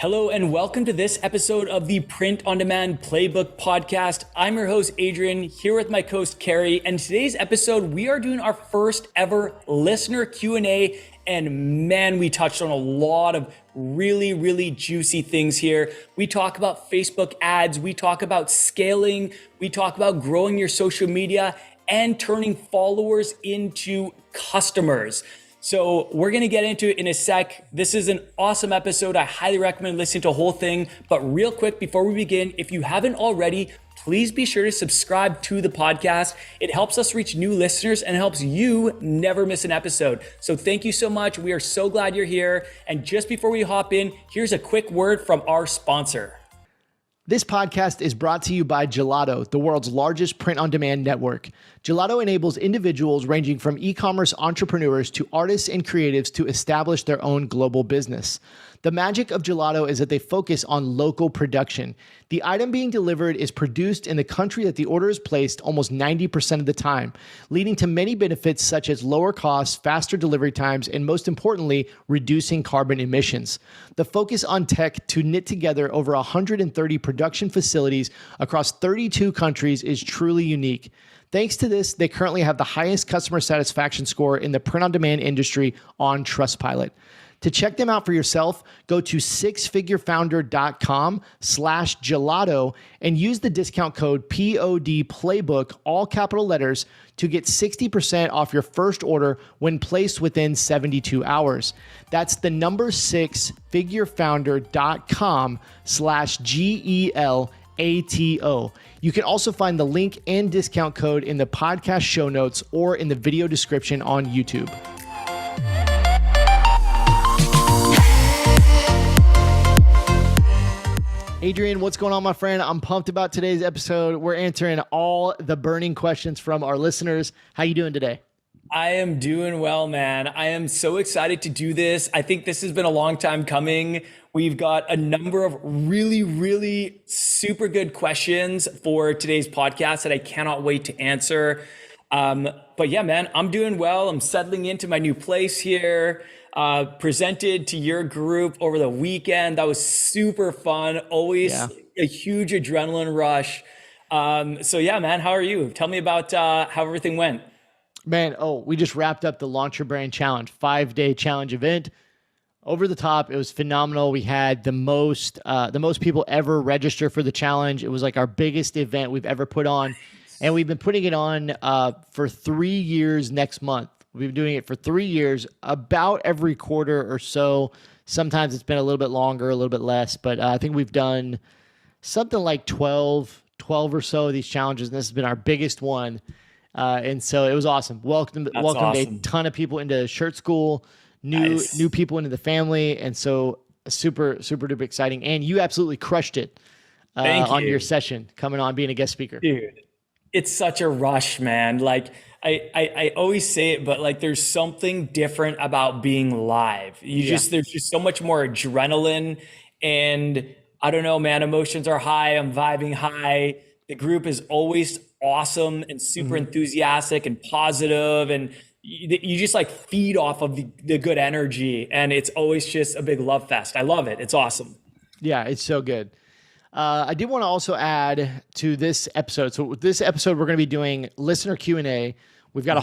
Hello and welcome to this episode of the Print on Demand Playbook Podcast. I'm your host, Adrian, here with my co-host, Carrie. And today's episode, we are doing our first ever listener Q&A. And man, we touched on a lot of really juicy things here. We talk about Facebook ads. We talk about scaling. We talk about growing your social media and turning followers into customers. So we're going to get into it in a sec. This is an awesome episode. I highly recommend listening to the whole thing. But real quick, before we begin, if you haven't already, please be sure to subscribe to the podcast. It helps us reach new listeners and helps you never miss an episode. So thank you so much. We are so glad you're here. And just before we hop in, here's a quick word from our sponsor. This podcast is brought to you by Gelato, the world's largest print-on-demand network. Gelato enables individuals ranging from e-commerce entrepreneurs to artists and creatives to establish their own global business. The magic of Gelato is that they focus on local production. The item being delivered is produced in the country that the order is placed almost 90% of the time, leading to many benefits such as lower costs, faster delivery times, and most importantly, reducing carbon emissions. The focus on tech to knit together over 130 production facilities across 32 countries is truly unique. Thanks to this, they currently have the highest customer satisfaction score in the print-on-demand industry on Trustpilot. To check them out for yourself, go to sixfigurefounder.com/gelato and use the discount code PODPlaybook, all capital letters, to get 60% off your first order when placed within 72 hours. That's the number 6figurefounder.com/GELATO. You can also find the link and discount code in the podcast show notes or in the video description on YouTube. Adrian, what's going on, my friend? I'm pumped about today's episode. We're answering all the burning questions from our listeners. How you doing today? I am doing well, man. I am so excited to do this. I think this has been a long time coming. We've got a number of really super good questions for today's podcast that I cannot wait to answer. But yeah, man, I'm doing well. I'm settling into my new place here. Presented to your group over the weekend. That was super fun. Always a huge adrenaline rush. So yeah, man, how are you? Tell me about how everything went. Man, we just wrapped up the Launch Your Brand Challenge, 5-day challenge event. Over the top, it was phenomenal. We had the most people ever register for the challenge. It was like our biggest event we've ever put on, and we've been putting it on for 3 years next month. We've been doing it for 3 years, about every quarter or so. Sometimes it's been a little bit longer, a little bit less, but I think we've done something like 12 or so of these challenges, and this has been our biggest one. And so it was awesome. Welcomed awesome. A ton of people into Shirt School, new people into the family, and so super duper exciting. And you absolutely crushed it on your session, coming on, being a guest speaker. Dude, it's such a rush, man. Like I always say it, but like there's something different about being live. There's just so much more adrenaline, and I don't know, man, emotions are high. I'm vibing high. The group is always awesome and super enthusiastic and positive, and you just like feed off of the good energy, and it's always just a big love fest. I love it. It's awesome. Yeah, it's so good. I did want to also add to this episode. So with this episode, we're going to be doing listener Q&A. We've got a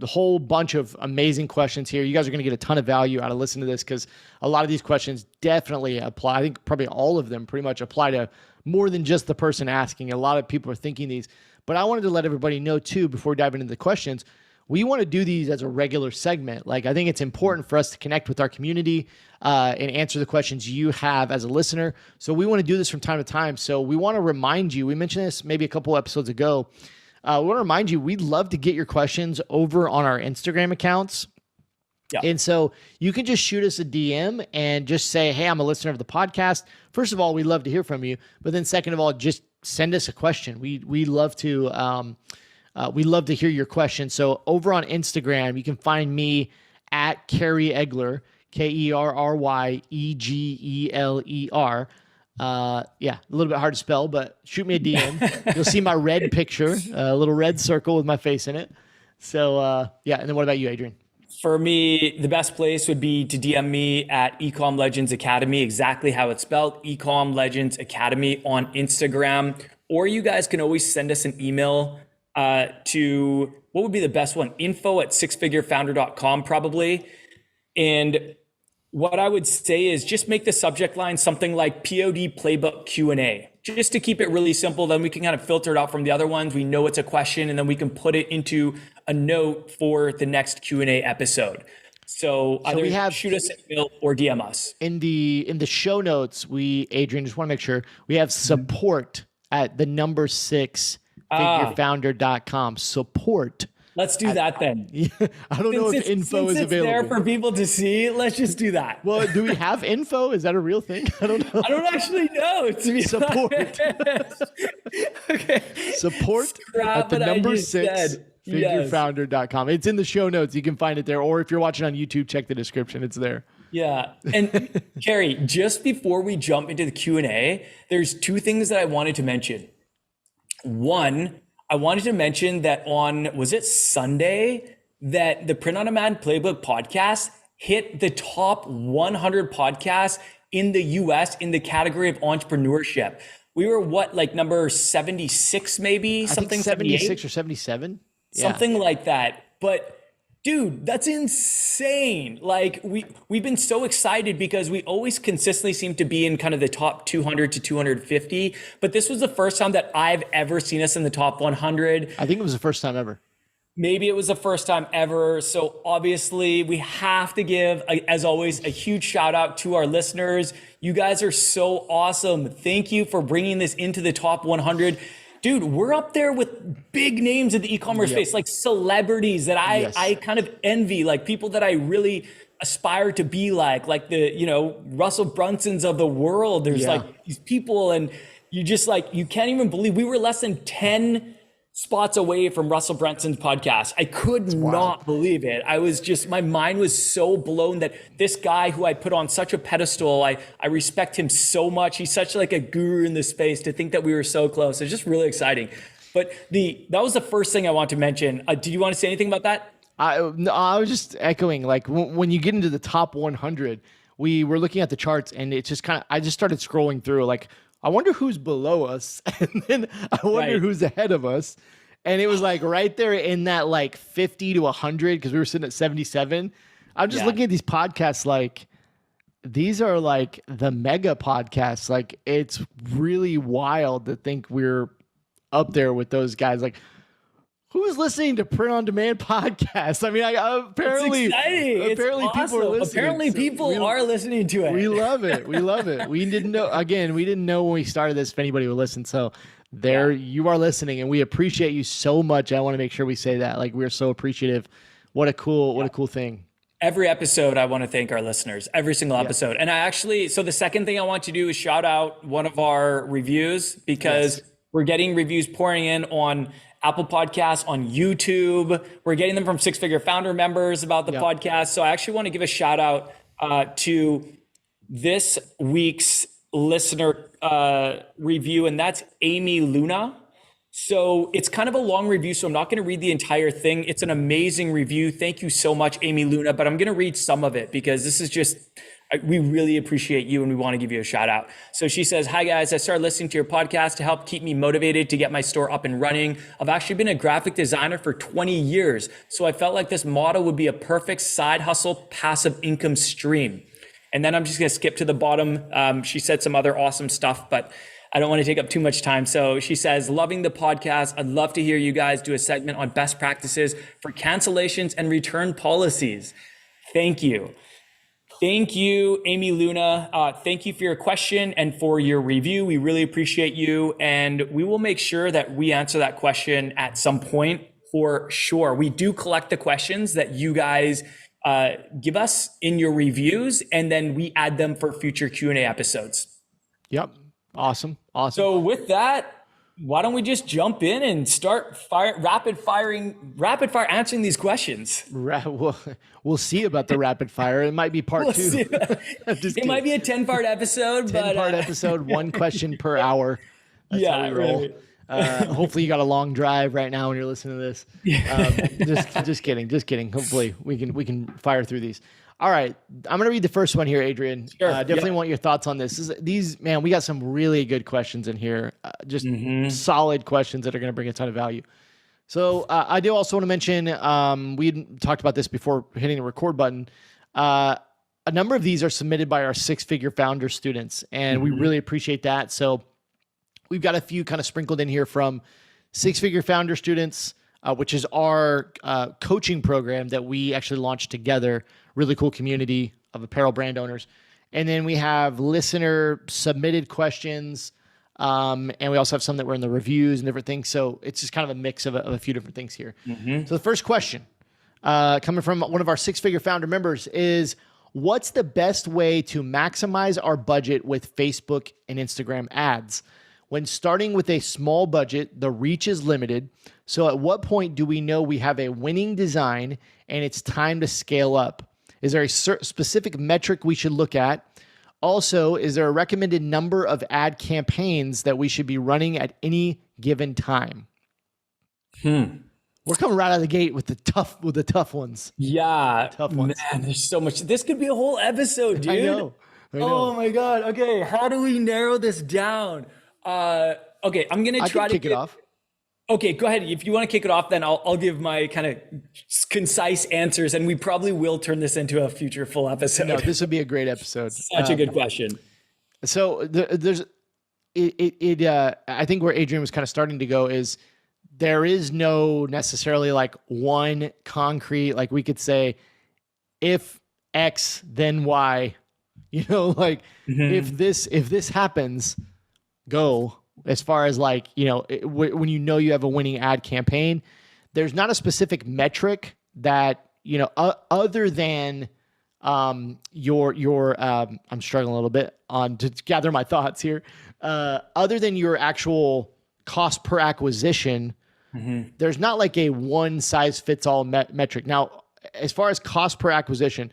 whole bunch of amazing questions here. You guys are going to get a ton of value out of listening to this, because a lot of these questions definitely apply. I think probably all of them pretty much apply to more than just the person asking. A lot of people are thinking these. But I wanted to let everybody know too, before we dive into the questions, we want to do these as a regular segment. Like, I think it's important for us to connect with our community and answer the questions you have as a listener. So we want to do this from time to time. So we want to remind you, we mentioned this maybe a couple episodes ago. We want to remind you, we'd love to get your questions over on our Instagram accounts. Yeah. And so you can just shoot us a DM and just say, hey, I'm a listener of the podcast. First of all, we'd love to hear from you. But then second of all, just send us a question. We love to hear your question. So over on Instagram, you can find me at Kerry Egler, KerryEgler. A little bit hard to spell, but shoot me a DM. You'll see my red picture, a little red circle with my face in it. So, and then what about you, Adrian? For me, the best place would be to DM me at Ecom Legends Academy, exactly how it's spelled, Ecom Legends Academy on Instagram. Or you guys can always send us an email to, what would be the best one? info@sixfigurefounder.com probably. And what I would say is just make the subject line something like POD Playbook Q&A, just to keep it really simple. Then we can kind of filter it out from the other ones. We know it's a question, and then we can put it into a note for the next Q&A episode. So either shoot us an email or DM us. In the show notes, Adrian, just want to make sure we have support at the number 6figurefounder.com. Support. Let's do that then. I don't know if info is available. There for people to see. Let's just do that. Well, do we have info? Is that a real thing? I don't know. I don't actually know. To be support. Okay. Support at the number 6figurefounder.com. It's in the show notes. You can find it there. Or if you're watching on YouTube, check the description. It's there. Yeah. And Carey, just before we jump into the Q&A, there's two things that I wanted to mention. One, I wanted to mention that on, was it Sunday, that the Print on Demand Playbook podcast hit the top 100 podcasts in the US in the category of entrepreneurship. We were like number 76 maybe? I think 76 or 77. Something like that. But dude, that's insane. Like we've been so excited because we always consistently seem to be in kind of the top 200 to 250. But this was the first time that I've ever seen us in the top 100. I think it was the first time ever. Maybe it was the first time ever. So obviously we have to give, as always, a huge shout out to our listeners. You guys are so awesome. Thank you for bringing this into the top 100. Dude, we're up there with big names in the e-commerce space, like celebrities that I kind of envy, like people that I really aspire to be like the, Russell Brunsons of the world. There's like these people, and you just like, you can't even believe we were less than 10 spots away from Russell Brunson's podcast. I could not believe it. I was just, my mind was so blown that this guy who I put on such a pedestal, I respect him so much. He's such like a guru in this space, to think that we were so close. It's just really exciting. But that was the first thing I want to mention. Did you want to say anything about that? I was just echoing, like when you get into the top 100, we were looking at the charts, and it just I just started scrolling through, like, I wonder who's below us, and then I wonder who's ahead of us. And it was like right there in that like 50 to 100, because we were sitting at 77. I'm just looking at these podcasts, like, these are like the mega podcasts. Like, it's really wild to think we're up there with those guys. Like, who's listening to Print on Demand podcasts? I mean, apparently, it's exciting. Apparently, it's people are listening. Apparently, people are listening to it. We love it. We love it. We didn't know. Again, we didn't know when we started this if anybody would listen. So you are listening, and we appreciate you so much. I want to make sure we say that. Like, we're so appreciative. What a cool thing. Every episode, I want to thank our listeners, every single episode. And so the second thing I want to do is shout out one of our reviews, because we're getting reviews pouring in on Apple Podcasts, on YouTube. We're getting them from Six Figure Founder members about the podcast. So I actually want to give a shout out to this week's listener review, and that's Amy Luna. So it's kind of a long review, so I'm not going to read the entire thing. It's an amazing review. Thank you so much, Amy Luna, but I'm going to read some of it because this is just, we really appreciate you and we want to give you a shout out. So she says, "Hi guys, I started listening to your podcast to help keep me motivated to get my store up and running. I've actually been a graphic designer for 20 years, so I felt like this model would be a perfect side hustle, passive income stream." And then I'm just going to skip to the bottom. She said some other awesome stuff, but I don't want to take up too much time. So she says, "Loving the podcast. I'd love to hear you guys do a segment on best practices for cancellations and return policies." Thank you. Thank you, Amy Luna. Thank you for your question and for your review. We really appreciate you. And we will make sure that we answer that question at some point for sure. We do collect the questions that you guys give us in your reviews, and then we add them for future Q&A episodes. Yep. Awesome. So with that, why don't we just jump in and start rapid fire answering these questions? We'll see about the rapid fire. It might be part 2. It might be a 10-part episode. 10-part episode, one question per hour. That's how we roll. Hopefully you got a long drive right now when you're listening to this. Just kidding. Hopefully we can fire through these. All right, I'm gonna read the first one here, Adrian. Sure. Definitely want your thoughts on this. Man, we got some really good questions in here. Just solid questions that are gonna bring a ton of value. So I do also want to mention, we talked about this before hitting the record button. A number of these are submitted by our six-figure founder students, and we really appreciate that. So we've got a few kind of sprinkled in here from six-figure founder students, which is our coaching program that we actually launched together. Really cool community of apparel brand owners. And then we have listener submitted questions. And we also have some that were in the reviews and different things. So it's just kind of a mix of a few different things here. So the first question coming from one of our six-figure founder members is, what's the best way to maximize our budget with Facebook and Instagram ads? When starting with a small budget, the reach is limited. So at what point do we know we have a winning design and it's time to scale up? Is there a specific metric we should look at? Also, is there a recommended number of ad campaigns that we should be running at any given time? We're coming right out of the gate with the tough ones. Yeah. Tough ones. Man, there's so much. This could be a whole episode, dude. I know. Oh my God. Okay. How do we narrow this down? Okay. I'm going to try to kick it off. Okay, go ahead. If you want to kick it off, then I'll give my kind of concise answers, and we probably will turn this into a future full episode. No, this would be a great episode. Such a good question. So there's I think where Adrian was kind of starting to go is there is no necessarily like one concrete, like we could say, if X, then Y, like if this happens, go. As far as like, when you have a winning ad campaign, there's not a specific metric that, other than your I'm struggling a little bit to gather my thoughts here. Other than your actual cost per acquisition, there's not like a one size fits all metric. Now, as far as cost per acquisition,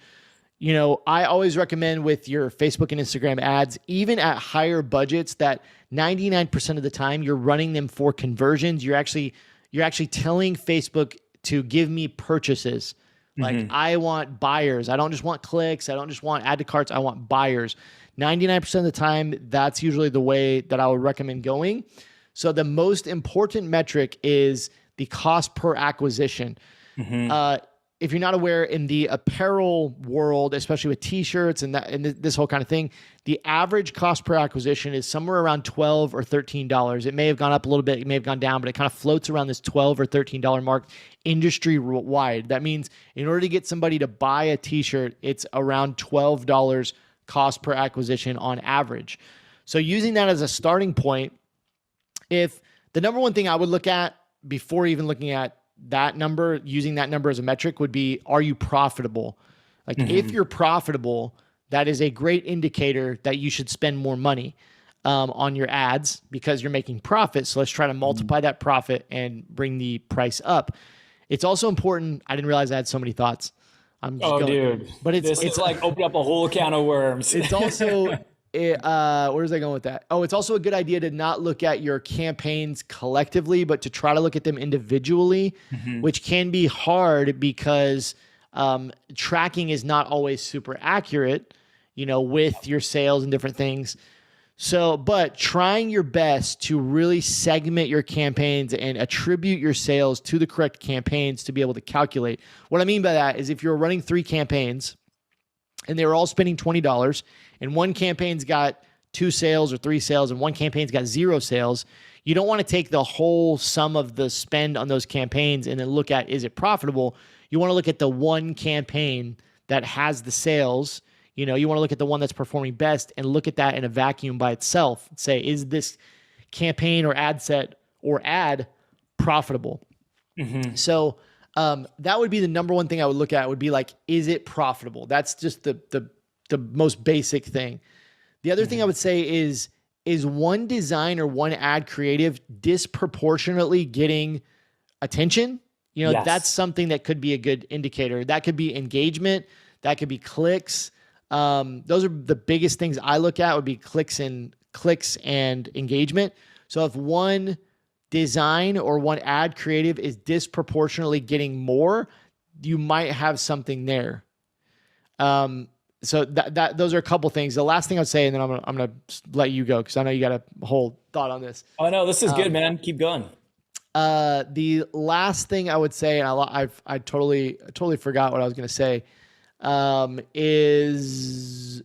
I always recommend with your Facebook and Instagram ads, even at higher budgets, that 99% of the time you're running them for conversions. You're actually telling Facebook to give me purchases. Like I want buyers. I don't just want clicks. I don't just want add to carts. I want buyers. 99% of the time, that's usually the way that I would recommend going. So the most important metric is the cost per acquisition. If you're not aware, in the apparel world, especially with t-shirts and this whole kind of thing, the average cost per acquisition is somewhere around $12 or $13. It may have gone up a little bit, it may have gone down, but it kind of floats around this $12 or $13 mark industry wide. That means in order to get somebody to buy a t-shirt, it's around $12 cost per acquisition on average. So using that as a starting point, if the number one thing I would look at before even looking at that number, using that number as a metric, would be, are you profitable? Like if you're profitable, that is a great indicator that you should spend more money on your ads because you're making profit. So let's try to multiply that profit and bring the price up. It's also important. I didn't realize I had so many thoughts. Dude, but it's like open up a whole can of worms. It's also where's I going with that? Oh, it's also a good idea to not look at your campaigns collectively, but to try to look at them individually, which can be hard because tracking is not always super accurate, with your sales and different things. So, but trying your best to really segment your campaigns and attribute your sales to the correct campaigns to be able to calculate. What I mean by that is if you're running 3 campaigns and they were all spending $20 and one campaign's got 2 sales or 3 sales and one campaign's got 0 sales, you don't want to take the whole sum of the spend on those campaigns and then look at, is it profitable? You want to look at the one campaign that has the sales. You want to look at the one that's performing best and look at that in a vacuum by itself. Say, is this campaign or ad set or ad profitable? So that would be the number one thing I would look at, would be like, is it profitable? That's just the most basic thing. The other thing I would say is one design or one ad creative disproportionately getting attention? Yes. That's something that could be a good indicator. That could be engagement. That could be clicks. Those are the biggest things I look at, would be clicks and engagement. So if one design or one ad creative is disproportionately getting more, you might have something there. So those are a couple things. The last thing I'd say, and then I'm gonna let you go because I know you got a whole thought on this. Oh no, this is good, man. Keep going. The last thing I would say, and I totally forgot what I was gonna say, I was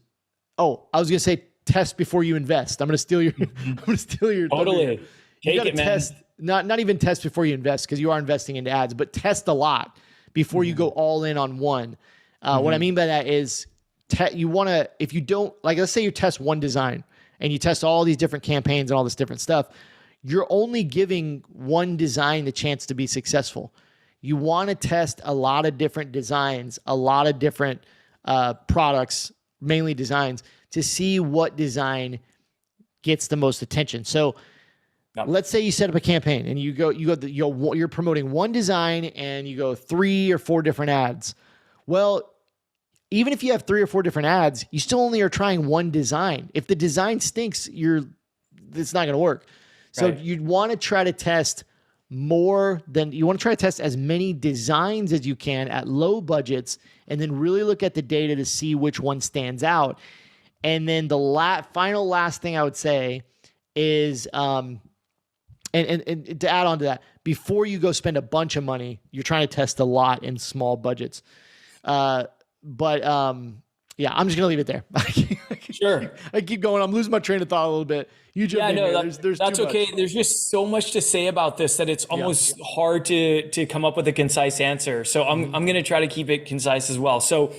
gonna say test before you invest. I'm gonna steal your. I'm gonna steal your. Totally. You Take it, man. Test, not even test before you invest because you are investing into ads, but test a lot before you go all in on one. What I mean by that is you want to, if you don't, like, let's say you test one design and you test all these different campaigns and all this different stuff, you're only giving one design the chance to be successful. You want to test a lot of different designs, a lot of different products, mainly designs, to see what design gets the most attention. So let's say you set up a campaign and you're promoting one design and you go 3 or 4 different ads. Well, even if you have 3 or 4 different ads, you still only are trying one design. If the design stinks, it's not going to work. So you'd want to try to test as many designs as you can at low budgets, and then really look at the data to see which one stands out. And then the last thing I would say is, and to add on to that, before you go spend a bunch of money, you're trying to test a lot in small budgets. Yeah, I'm just gonna leave it there. Sure. I keep going. I'm losing my train of thought a little bit. You jump in there. That's okay. There's just so much to say about this that it's almost hard to come up with a concise answer. So I'm gonna try to keep it concise as well. So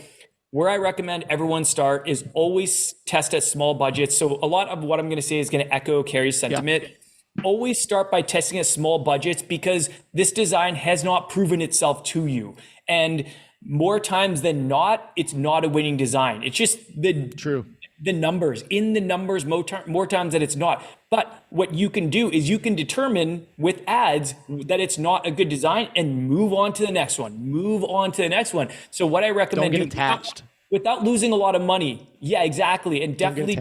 where I recommend everyone start is always test at small budgets. So a lot of what I'm gonna say is gonna echo Carey's sentiment. Yeah. Always start by testing at small budgets because this design has not proven itself to you. And more times than not, it's not a winning design. It's just the numbers. In the numbers, more times that it's not. But what you can do is you can determine with ads that it's not a good design and move on to the next one. So what I recommend, don't get attached without losing a lot of money. Yeah, exactly. And definitely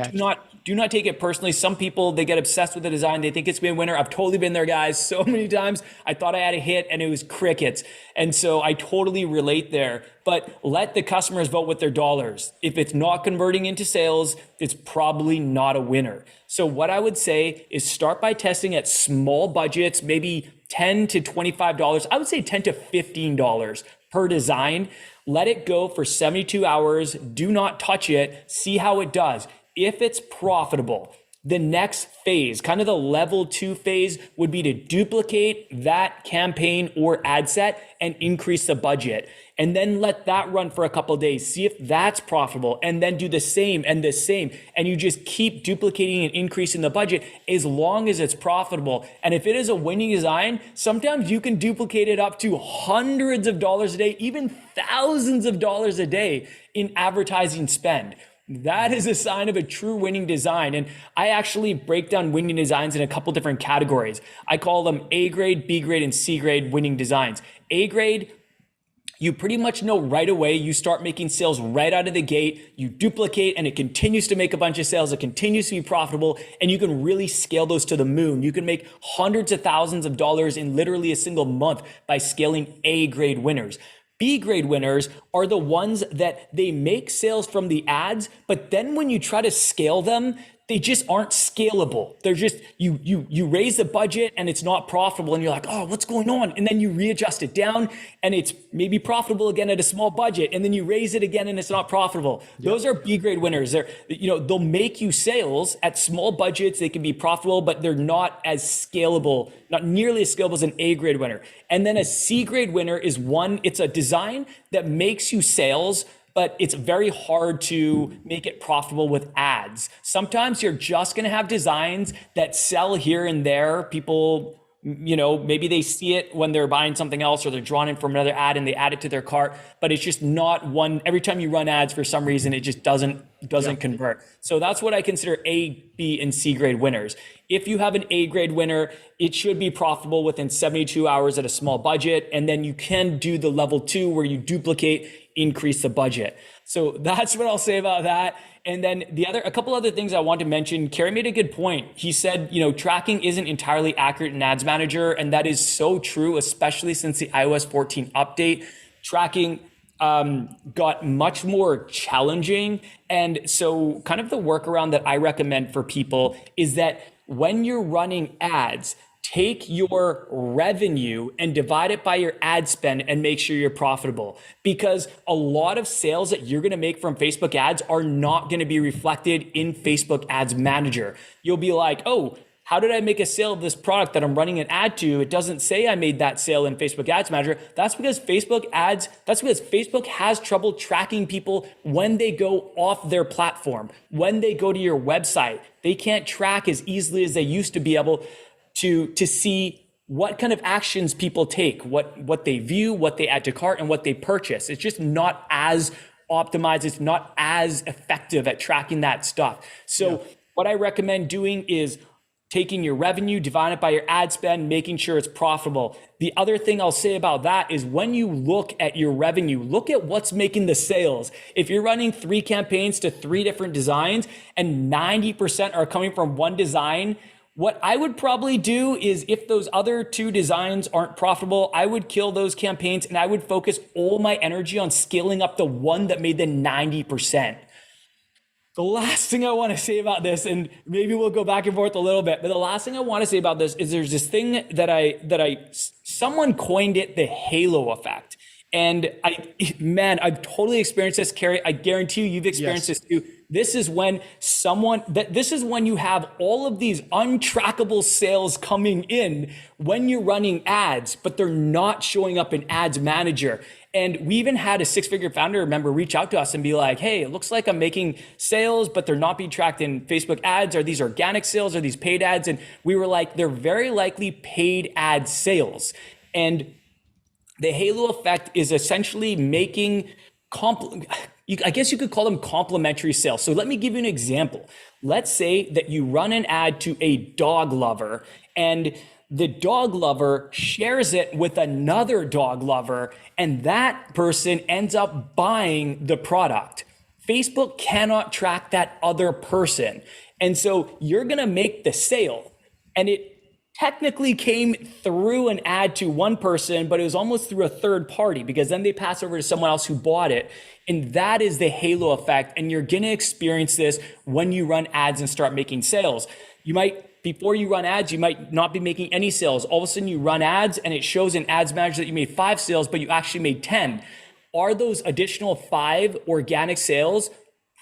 do not take it personally. Some people, they get obsessed with the design. They think it's been a winner. I've totally been there, guys. So many times I thought I had a hit and it was crickets. And so I totally relate there, but let the customers vote with their dollars. If it's not converting into sales, it's probably not a winner. So what I would say is start by testing at small budgets, maybe $10 to $25. I would say $10 to $15 per design. Let it go for 72 hours. Do not touch it. See how it does. If it's profitable, the next phase, kind of the level 2 phase, would be to duplicate that campaign or ad set and increase the budget. And then let that run for a couple of days. See if that's profitable, and then do the same and the same. And you just keep duplicating and increasing the budget as long as it's profitable. And if it is a winning design, sometimes you can duplicate it up to hundreds of dollars a day, even thousands of dollars a day in advertising spend. That is a sign of a true winning design. And I actually break down winning designs in a couple different categories. I call them A grade, B grade, and C grade winning designs. A grade, you pretty much know right away. You start making sales right out of the gate. You duplicate and it continues to make a bunch of sales. It continues to be profitable, and you can really scale those to the moon. You can make hundreds of thousands of dollars in literally a single month by scaling A grade winners. B grade winners are the ones that they make sales from the ads, but then when you try to scale them, they just aren't scalable. They're just, you raise the budget and it's not profitable, and you're like, oh, what's going on? And then you readjust it down and it's maybe profitable again at a small budget, and then you raise it again and it's not profitable. Yep. Those are B grade winners. They'll make you sales at small budgets. They can be profitable, but they're not as scalable, not nearly as scalable as an A grade winner. And then a C grade winner is it's a design that makes you sales, but it's very hard to make it profitable with ads. Sometimes you're just going to have designs that sell here and there. People, maybe they see it when they're buying something else, or they're drawn in from another ad and they add it to their cart, but it's just not one. Every time you run ads, for some reason, it just doesn't convert. So that's what I consider A, B, and C grade winners. If you have an A grade winner, it should be profitable within 72 hours at a small budget. And then you can do the level 2 where you duplicate, increase the budget. So that's what I'll say about that. And then a couple other things I want to mention. Kerry made a good point. He said, tracking isn't entirely accurate in Ads Manager, and that is so true, especially since the iOS 14 update. Tracking got much more challenging. And so kind of the workaround that I recommend for people is that when you're running ads, take your revenue and divide it by your ad spend and make sure you're profitable, because a lot of sales that you're going to make from Facebook ads are not going to be reflected in Facebook Ads Manager. You'll be like, oh, how did I make a sale of this product that I'm running an ad to? It doesn't say I made that sale in Facebook Ads Manager. That's because Facebook has trouble tracking people when they go off their platform, when they go to your website. They can't track as easily as they used to be able to see what kind of actions people take, what they view, what they add to cart, and what they purchase. It's just not as optimized. It's not as effective at tracking that stuff. So what I recommend doing is taking your revenue, dividing it by your ad spend, making sure it's profitable. The other thing I'll say about that is when you look at your revenue, look at what's making the sales. If you're running 3 campaigns to 3 different designs and 90% are coming from one design, what I would probably do is, if those other 2 designs aren't profitable, I would kill those campaigns and I would focus all my energy on scaling up the one that made the 90%. The last thing I want to say about this, and maybe we'll go back and forth a little bit, but the last thing I want to say about this is there's this thing that someone coined it, the halo effect. And I've totally experienced this, Kerry. I guarantee you've experienced this too. This is when you have all of these untrackable sales coming in when you're running ads, but they're not showing up in Ads Manager. And we even had a 6-figure founder member reach out to us and be like, hey, it looks like I'm making sales, but they're not being tracked in Facebook ads. Are these organic sales? Are these paid ads? And we were like, they're very likely paid ad sales. And the halo effect is essentially making I guess you could call them complementary sales. So let me give you an example. Let's say that you run an ad to a dog lover, and the dog lover shares it with another dog lover, and that person ends up buying the product. Facebook cannot track that other person. And so you're going to make the sale, and it technically came through an ad to one person, but it was almost through a third party, because then they pass over to someone else who bought it. And that is the halo effect. And you're going to experience this when you run ads and start making sales. Before you run ads, you might not be making any sales. All of a sudden you run ads and it shows in Ads Manager that you made 5 sales, but you actually made 10. Are those additional 5 organic sales?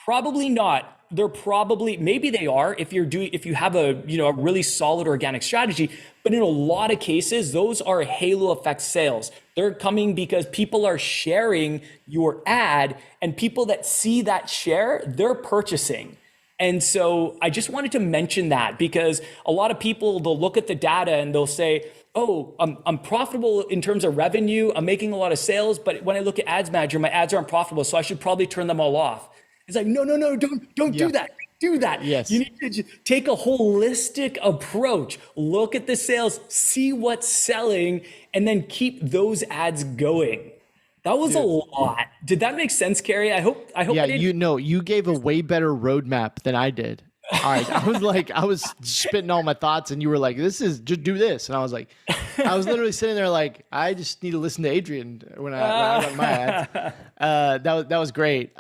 Probably not. Maybe they are if you have a really solid organic strategy, but in a lot of cases, those are halo effect sales. They're coming because people are sharing your ad, and people that see that share, they're purchasing. And so I just wanted to mention that, because a lot of people, they'll look at the data and they'll say, oh, I'm profitable in terms of revenue, I'm making a lot of sales, but when I look at Ads Manager, my ads aren't profitable, so I should probably turn them all off. It's like, no, don't do that. Do that. Yes. You need to just take a holistic approach. Look at the sales, see what's selling, and then keep those ads going. That was a lot. Did that make sense, Kerry? I hope. Yeah, you gave a way better roadmap than I did. All right, I was spitting all my thoughts, and you were like, "This is just do this," and I was literally sitting there like, I just need to listen to Adrian when I run my ads. That was great.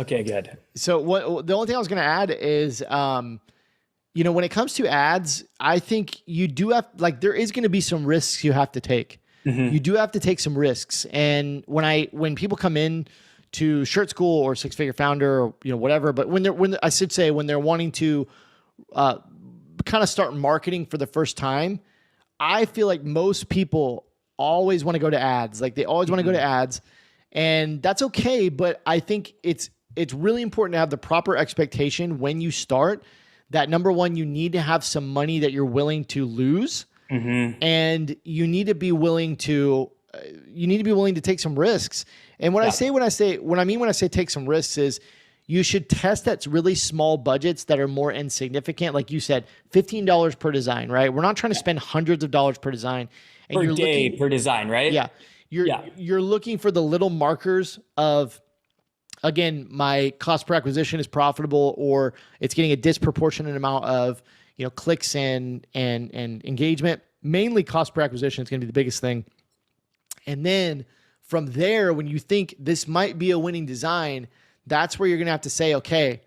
Okay, good. So the only thing I was going to add is, when it comes to ads, I think you do have, there is going to be some risks you have to take. Mm-hmm. You do have to take some risks. And when people come in to Shirt School or 6-figure founder or, whatever, but when they're wanting to, kind of start marketing for the first time, I feel like most people always want to go to ads. Like they always want to go to ads, and that's okay. But I think it's really important to have the proper expectation when you start that, number one, you need to have some money that you're willing to lose. Mm-hmm. And you need to be willing to take some risks. And when I say take some risks is you should test at really small budgets that are more insignificant. Like you said, $15 per design, right? We're not trying to spend hundreds of dollars per design. And per design, right? Yeah. You're looking for the little markers of again, my cost per acquisition is profitable, or it's getting a disproportionate amount of, clicks and engagement. Mainly cost per acquisition is going to be the biggest thing. And then from there, when you think this might be a winning design, that's where you're going to have to say, okay,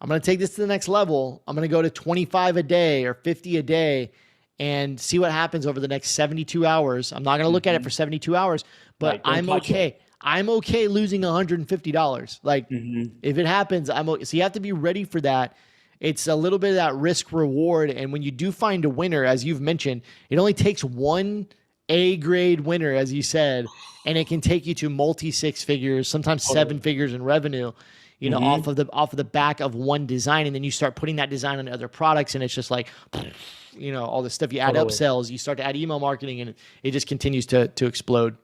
I'm going to take this to the next level. I'm going to go to 25 a day or 50 a day and see what happens over the next 72 hours. I'm not going to look at it for 72 hours, but right, I'm okay. I'm okay losing $150. Like if it happens, I'm okay. So you have to be ready for that. It's a little bit of that risk reward. And when you do find a winner, as you've mentioned, it only takes one A-grade winner, as you said, and it can take you to multi six figures, sometimes seven figures in revenue, off of the back of one design. And then you start putting that design on other products, and it's just like, all the stuff you add upsells, you start to add email marketing, and it just continues to explode.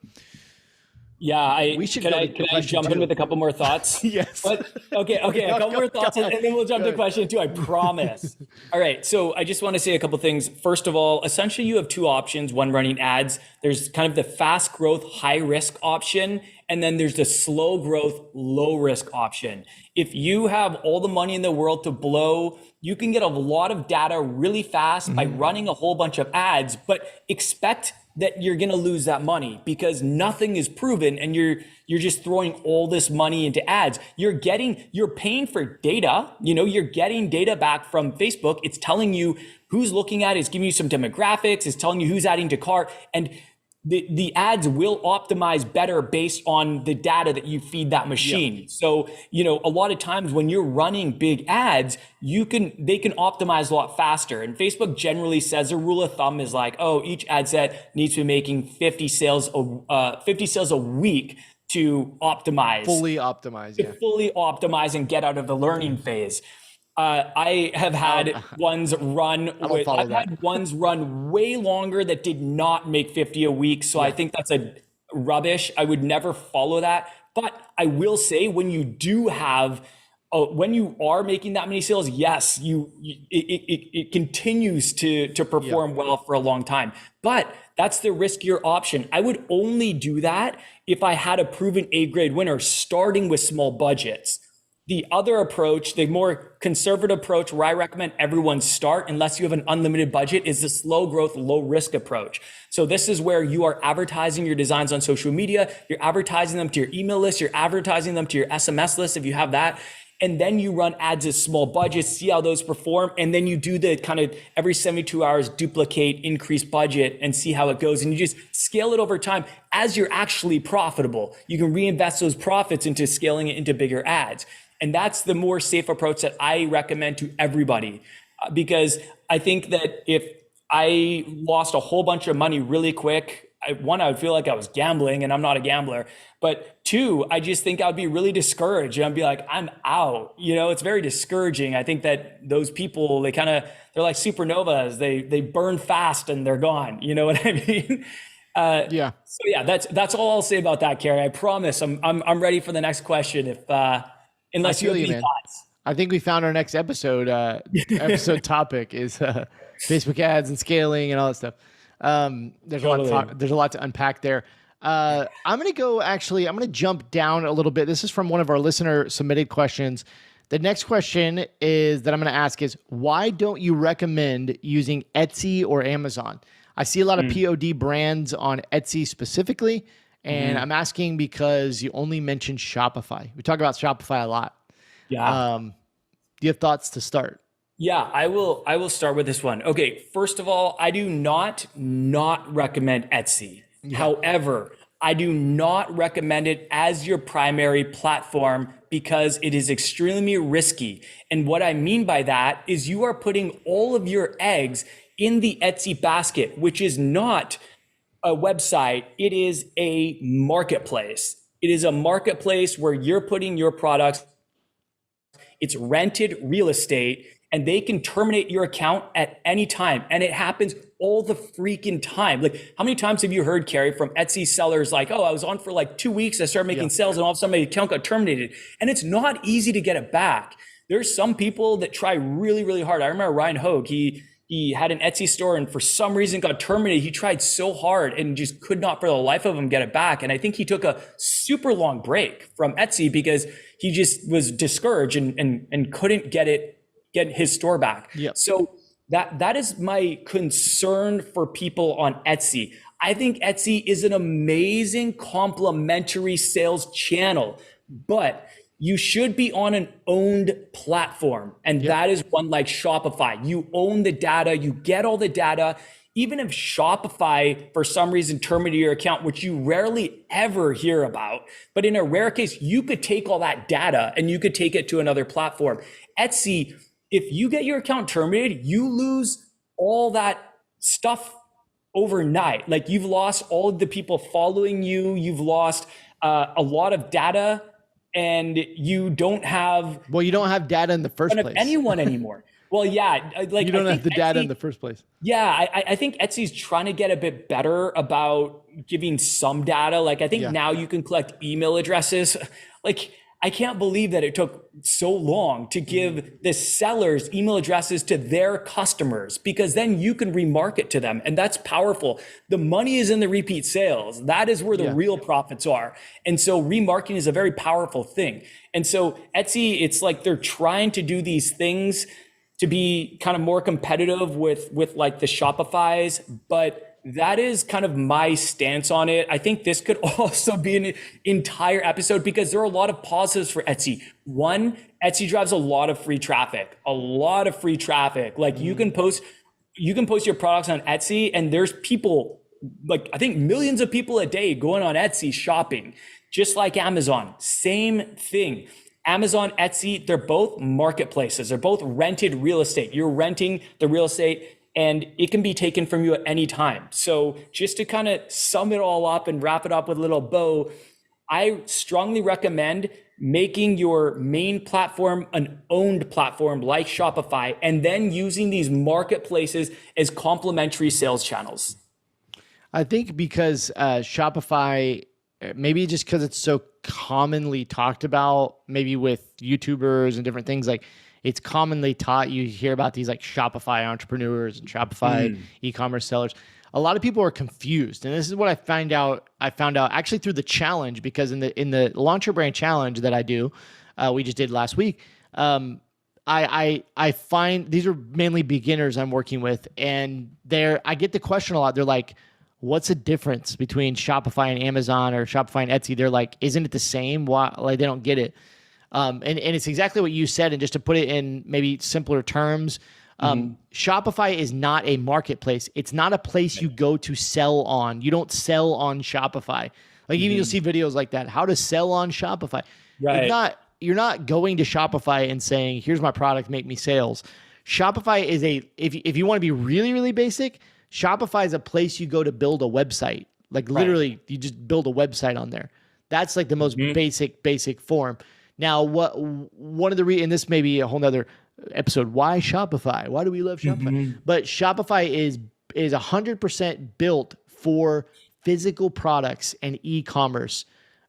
Yeah, can I jump in with a couple more thoughts? Yes. Okay, a couple more thoughts, and then we'll jump to question 2, I promise. All right, so I just want to say a couple things. First of all, essentially you have 2 options when running ads. There's kind of the fast growth, high risk option, and then there's the slow growth, low risk option. If you have all the money in the world to blow, you can get a lot of data really fast by running a whole bunch of ads, but expect that you're going to lose that money because nothing is proven, and you're just throwing all this money into ads. You're paying for data. You're getting data back from Facebook. It's telling you who's looking at it. It's giving you some demographics. It's telling you who's adding to cart, and the ads will optimize better based on the data that you feed that machine. Yeah. So, a lot of times when you're running big ads, they can optimize a lot faster. And Facebook generally says a rule of thumb is like, each ad set needs to be making 50 sales a week to optimize. Fully optimize, fully optimize and get out of the learning phase. I have had ones run way longer that did not make 50 a week. So I think that's a rubbish. I would never follow that. But I will say when you are making that many sales, yes, it continues to perform well for a long time. But that's the riskier option. I would only do that if I had a proven A-grade winner starting with small budgets. The other approach, the more conservative approach where I recommend everyone start, unless you have an unlimited budget, is the slow growth, low risk approach. So this is where you are advertising your designs on social media. You're advertising them to your email list. You're advertising them to your SMS list if you have that. And then you run ads as small budgets, see how those perform. And then you do the kind of every 72 hours, duplicate, increase budget and see how it goes. And you just scale it over time as you're actually profitable. You can reinvest those profits into scaling it into bigger ads. And that's the more safe approach that I recommend to everybody, because I think that if I lost a whole bunch of money really quick, I would feel like I was gambling, and I'm not a gambler. But 2, I just think I'd be really discouraged. And I'd be like, I'm out. It's very discouraging. I think that those people, they're like supernovas. They burn fast and they're gone. You know what I mean? Yeah. So yeah, that's all I'll say about that, Carey. I promise I'm ready for the next question. Unless you have any thoughts. I think we found our next episode. Episode topic is Facebook ads and scaling and all that stuff. There's a lot to unpack there. I'm going to jump down a little bit. This is from one of our listener submitted questions. The next question is that I'm going to ask is, why don't you recommend using Etsy or Amazon? I see a lot of POD brands on Etsy specifically. And I'm asking because you only mentioned Shopify. We talk about Shopify a lot. Yeah. Do you have thoughts to start? Yeah, I will start with this one. Okay, first of all, I do not recommend Etsy. Yeah. However, I do not recommend it as your primary platform because it is extremely risky. And what I mean by that is you are putting all of your eggs in the Etsy basket, which is not a website. It is a marketplace. It is a marketplace where you're putting your products. It's rented real estate, and they can terminate your account at any time. And it happens all the freaking time. Like, how many times have you heard, Carey, from Etsy sellers like, I was on for like 2 weeks, I started making sales, and all of a sudden my account got terminated. And it's not easy to get it back. There's some people that try really, really hard. I remember Ryan Hogue, he he had an Etsy store and for some reason got terminated. He tried so hard and just could not for the life of him get it back. And I think he took a super long break from Etsy because he just was discouraged and couldn't get his store back. Yep. So that is my concern for people on Etsy. I think Etsy is an amazing complementary sales channel, but you should be on an owned platform. And that is one like Shopify. You own the data, you get all the data. Even if Shopify, for some reason, terminated your account, which you rarely ever hear about, but in a rare case, you could take all that data and you could take it to another platform. Etsy, if you get your account terminated, you lose all that stuff overnight. Like you've lost all of the people following you, you've lost a lot of data, and you don't have data in the first place. Anyone anymore. Well, yeah, like you don't have the data in the first place. Yeah, I think Etsy's trying to get a bit better about giving some data. Like I think now you can collect email addresses. Like I can't believe that it took so long to give the sellers email addresses to their customers, because then you can remarket to them. And that's powerful. The money is in the repeat sales. That is where the real profits are. And so remarketing is a very powerful thing. And so Etsy, it's like they're trying to do these things to be kind of more competitive with like the Shopify's, but that is kind of my stance on it. I think this could also be an entire episode because there are a lot of positives for Etsy. One, Etsy drives a lot of free traffic, Like you can post your products on Etsy and there's people, like I think millions of people a day going on Etsy shopping, just like Amazon, same thing. Amazon, Etsy, they're both marketplaces. They're both rented real estate. You're renting the real estate and it can be taken from you at any time. So just to kind of sum it all up and wrap it up with a little bow, I strongly recommend making your main platform an owned platform like Shopify, and then using these marketplaces as complementary sales channels. I think because Shopify, maybe just because it's so commonly talked about, maybe with YouTubers and different things, like it's commonly taught. You hear about these like Shopify entrepreneurs and Shopify e-commerce sellers. A lot of people are confused, and this is what I found out actually through the challenge, because in the Launch Your Brand challenge that I do, we just did last week. I find these are mainly beginners I'm working with, and I get the question a lot. They're like, what's the difference between Shopify and Amazon or Shopify and Etsy? They're like, isn't it the same? Why? Like they don't get it. And it's exactly what you said. And just to put it in maybe simpler terms, Shopify is not a marketplace. It's not a place you go to sell on. You don't sell on Shopify. Like even you'll see videos like that, how to sell on Shopify. Right. You're not going to Shopify and saying, here's my product, make me sales. Shopify is if you want to be really, really basic, Shopify is a place you go to build a website. Like literally you just build a website on there. That's like the most basic form. Now, one of the and this may be a whole nother episode. Why Shopify? Why do we love Shopify? But Shopify is 100% built for physical products and e-commerce,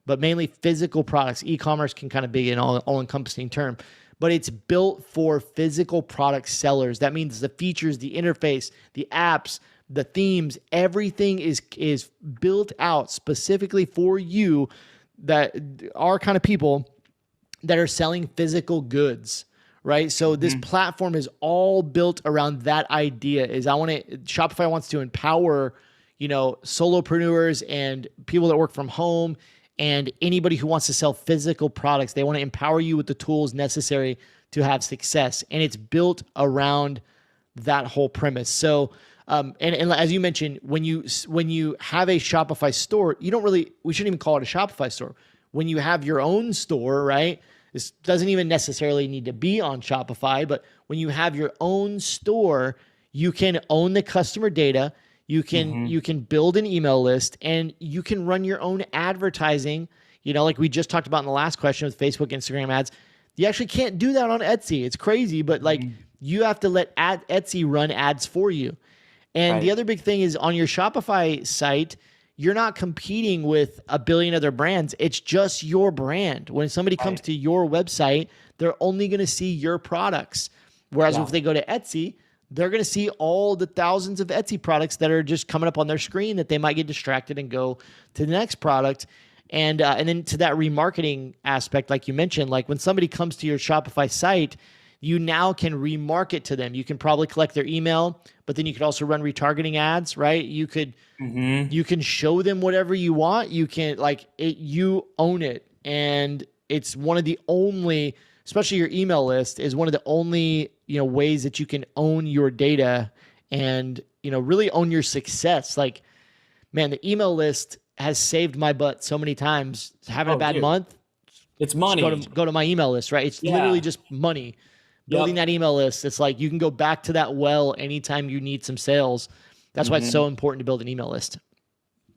but mainly physical products. E-commerce can kind of be an all-encompassing term, but it's built for physical product sellers. That means the features, the interface, the apps, the themes, everything is built out specifically for you, that are kind of people that are selling physical goods, right? So this platform is all built around that idea. Shopify wants to empower, solopreneurs and people that work from home and anybody who wants to sell physical products. They want to empower you with the tools necessary to have success. And it's built around that whole premise. So, and as you mentioned, when you have a Shopify store, we shouldn't even call it a Shopify store. When you have your own store, right? This doesn't even necessarily need to be on Shopify, but when you have your own store, you can own the customer data. You can build an email list, and you can run your own advertising. Like we just talked about in the last question with Facebook, Instagram ads. You actually can't do that on Etsy. It's crazy, but you have to let Etsy run ads for you. And the other big thing is on your Shopify site, you're not competing with a billion other brands. It's just your brand. When somebody comes to your website, they're only going to see your products. Whereas if they go to Etsy, they're going to see all the thousands of Etsy products that are just coming up on their screen that they might get distracted and go to the next product. And then to that remarketing aspect, like you mentioned, like when somebody comes to your Shopify site, you now can remarket to them. You can probably collect their email, but then you could also run retargeting ads, right? You could, you can show them whatever you want. You can you own it. And it's one of the only, especially your email list is one of the only, ways that you can own your data and, really own your success. Like, man, the email list has saved my butt so many times. Having a bad month, it's money. Go to my email list, right? It's literally just money. Building that email list, it's like you can go back to that well anytime you need some sales. That's why it's so important to build an email list.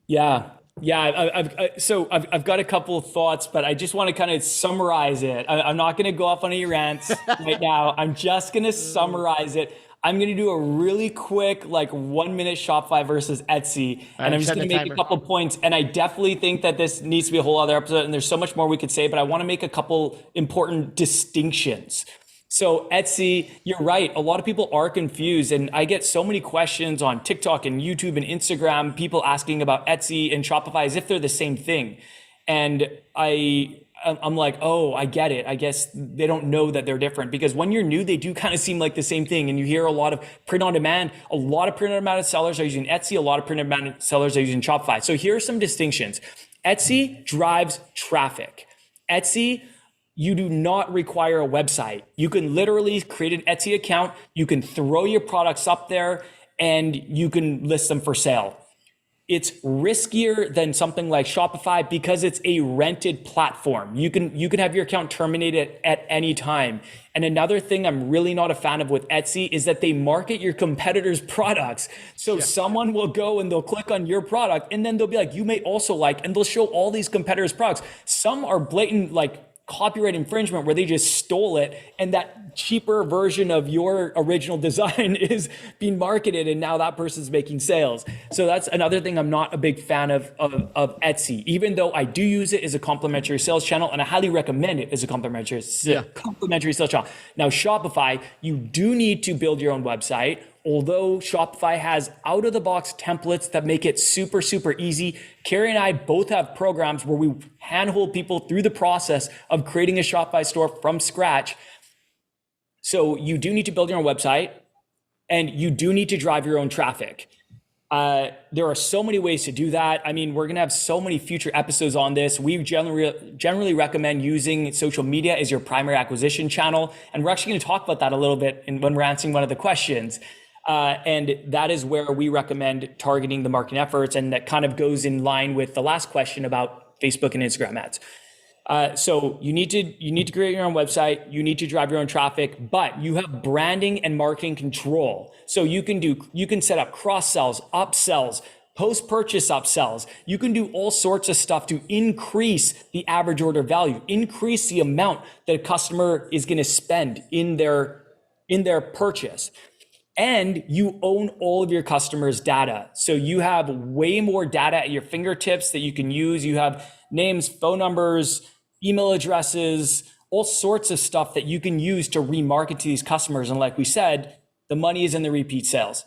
Yeah. I've got a couple of thoughts, but I just want to kind of summarize it. I'm not going to go off on any rants right now. I'm just going to summarize it. I'm going to do a really quick, 1 minute Shopify versus Etsy. And I'm just going to make a couple points. And I definitely think that this needs to be a whole other episode. And there's so much more we could say, but I want to make a couple important distinctions. So Etsy, you're right. A lot of people are confused. And I get so many questions on TikTok and YouTube and Instagram, people asking about Etsy and Shopify as if they're the same thing. And I'm like, oh, I get it. I guess they don't know that they're different, because when you're new, they do kind of seem like the same thing. And you hear a lot of print on demand. A lot of print on demand sellers are using Etsy. A lot of print on demand sellers are using Shopify. So here are some distinctions. Etsy drives traffic. Etsy, you do not require a website. You can literally create an Etsy account. You can throw your products up there and you can list them for sale. It's riskier than something like Shopify because it's a rented platform. You can have your account terminated at any time. And another thing I'm really not a fan of with Etsy is that they market your competitors' products. So someone will go and they'll click on your product and then they'll be like, you may also like, and they'll show all these competitors' products. Some are blatant copyright infringement where they just stole it, and that cheaper version of your original design is being marketed, and now that person's making sales. So that's another thing I'm not a big fan of Etsy, even though I do use it as a complementary sales channel, and I highly recommend it as a complementary sales channel. Now, Shopify, you do need to build your own website. Although Shopify has out-of-the-box templates that make it super, super easy, Carrie and I both have programs where we handhold people through the process of creating a Shopify store from scratch. So you do need to build your own website, and you do need to drive your own traffic. There are so many ways to do that. I mean, we're going to have so many future episodes on this. We generally recommend using social media as your primary acquisition channel. And we're actually going to talk about that a little bit when we're answering one of the questions. And that is where we recommend targeting the marketing efforts. And that kind of goes in line with the last question about Facebook and Instagram ads. So you need to create your own website. You need to drive your own traffic, but you have branding and marketing control. So you can set up cross sells, upsells, post-purchase upsells. You can do all sorts of stuff to increase the average order value, increase the amount that a customer is going to spend in their purchase. And you own all of your customers' data. So you have way more data at your fingertips that you can use. You have names, phone numbers, email addresses, all sorts of stuff that you can use to remarket to these customers. And like we said, the money is in the repeat sales.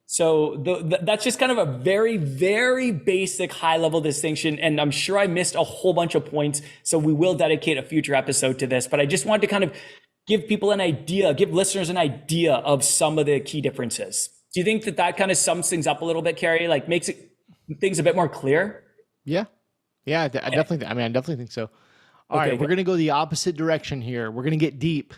So that's just kind of a very, very basic high-level distinction. And I'm sure I missed a whole bunch of points. So we will dedicate a future episode to this. But I just wanted to kind of give people an idea, give listeners an idea of some of the key differences. Do you think that kind of sums things up a little bit, Carrie? Makes things a bit more clear? Yeah. I definitely think so. All right, we're going to go the opposite direction here. We're going to get deep.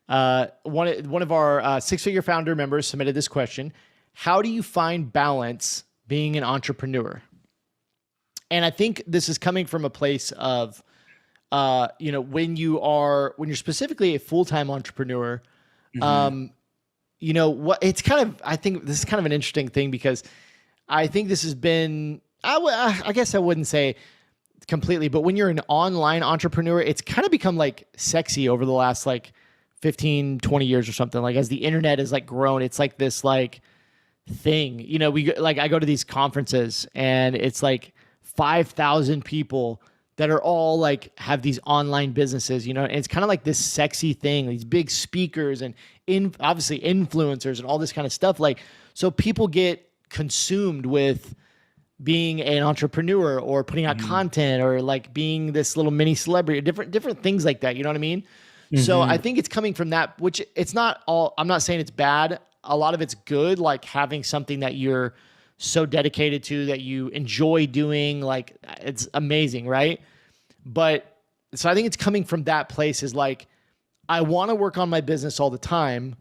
One of our six-figure founder members submitted this question. How do you find balance being an entrepreneur? And I think this is coming from a place of, when you're specifically a full-time entrepreneur, it's kind of, I think this is kind of an interesting thing, because I think this has been, I guess I wouldn't say completely, but when you're an online entrepreneur, it's kind of become sexy over the last 15, 20 years or something. As the internet has grown, it's this thing, I go to these conferences and it's 5,000 people that are all like have these online businesses, you know, and it's kind of like this sexy thing, these big speakers and obviously influencers and all this kind of stuff. Like, so people get consumed with being an entrepreneur or putting out content or like being this little mini celebrity, different things like that. You know what I mean? So I think it's coming from that, which it's not all, I'm not saying it's bad. A lot of it's good, like having something that you're so dedicated to that you enjoy doing, like it's amazing, right? But so I think it's coming from that place is like, I want to work on my business all the time,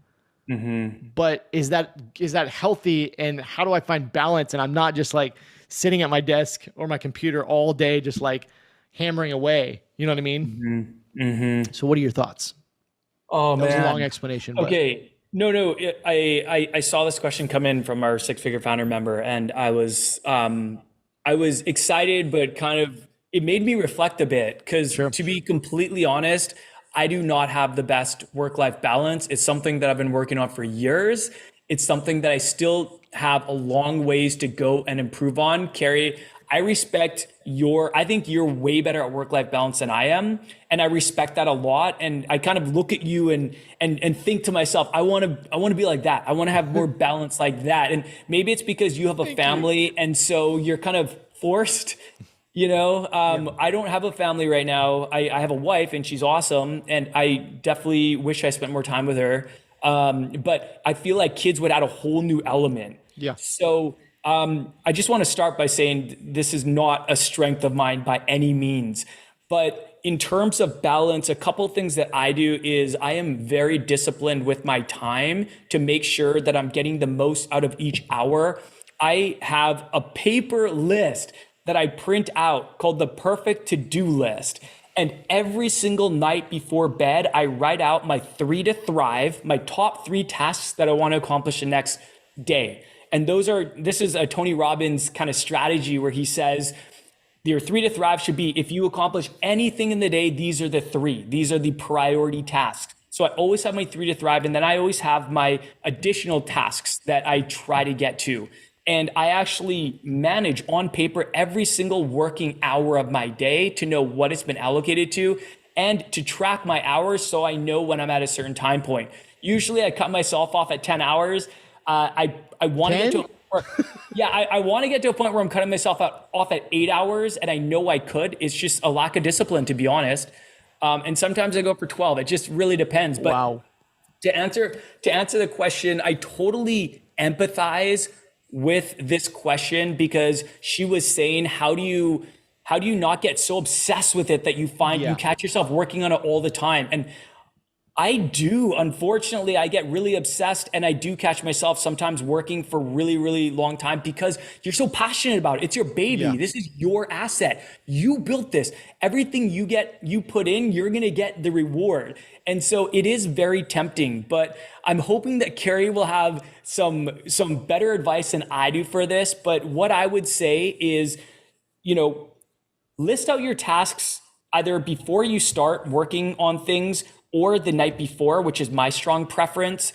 but is that healthy? And how do I find balance? And I'm not just like sitting at my desk or my computer all day, just like hammering away. You know what I mean? So what are your thoughts? Oh, that was a long explanation. But. Okay. No. I saw this question come in from our Six Figure Founder member, and I was excited, but kind of, it made me reflect a bit because to be completely honest, I do not have the best work-life balance. It's something that I've been working on for years. It's something that I still have a long ways to go and improve on. Carrie, I think you're way better at work-life balance than I am. And I respect that a lot. And I kind of look at you and think to myself, I want to be like that. I want to have more balance like that. And maybe it's because you have a family. And so you're kind of forced, you know, I don't have a family right now. I have a wife and she's awesome. And I definitely wish I spent more time with her. But I feel like kids would add a whole new element. Yeah. So I just want to start by saying this is not a strength of mine by any means. But in terms of balance, a couple of things that I do is I am very disciplined with my time to make sure that I'm getting the most out of each hour. I have a paper list that I print out called the perfect to-do list. And every single night before bed, I write out my 3 to thrive, my top 3 tasks that I want to accomplish the next day. And this is a Tony Robbins kind of strategy where he says, your 3 to thrive should be, if you accomplish anything in the day, these are the 3. These are the priority tasks. So I always have my 3 to thrive. And then I always have my additional tasks that I try to get to. And I actually manage on paper every single working hour of my day to know what it's been allocated to and to track my hours so I know when I'm at a certain time point. Usually I cut myself off at 10 hours. I want to get to I want to get to a point where I'm cutting myself off at 8 hours, and I know I could. It's just a lack of discipline, to be honest. And sometimes I go for 12. It just really depends. But to answer the question, I totally empathize with this question because she was saying, how do you not get so obsessed with it that you find you catch yourself working on it all the time? And I do. Unfortunately, I get really obsessed and I do catch myself sometimes working for really, really long time because you're so passionate about it. It's your baby. Yeah. This is your asset. You built this. Everything you put in, you're going to get the reward. And so it is very tempting, but I'm hoping that Carrie will have some better advice than I do for this. But what I would say is, list out your tasks either before you start working on things or the night before, which is my strong preference,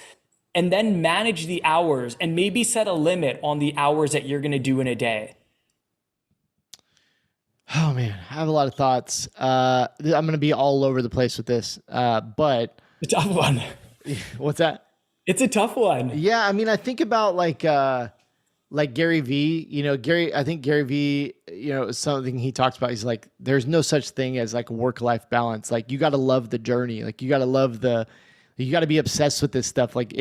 and then manage the hours and maybe set a limit on the hours that you're going to do in a day. Oh man, I have a lot of thoughts. I'm going to be all over the place with this, but it's a tough one. What's that? It's a tough one. Yeah. I mean, I think about like Gary Vee, I think Gary Vee, something he talks about, he's like, there's no such thing as like work-life balance. Like you got to love the journey. Like you got to you got to be obsessed with this stuff. Like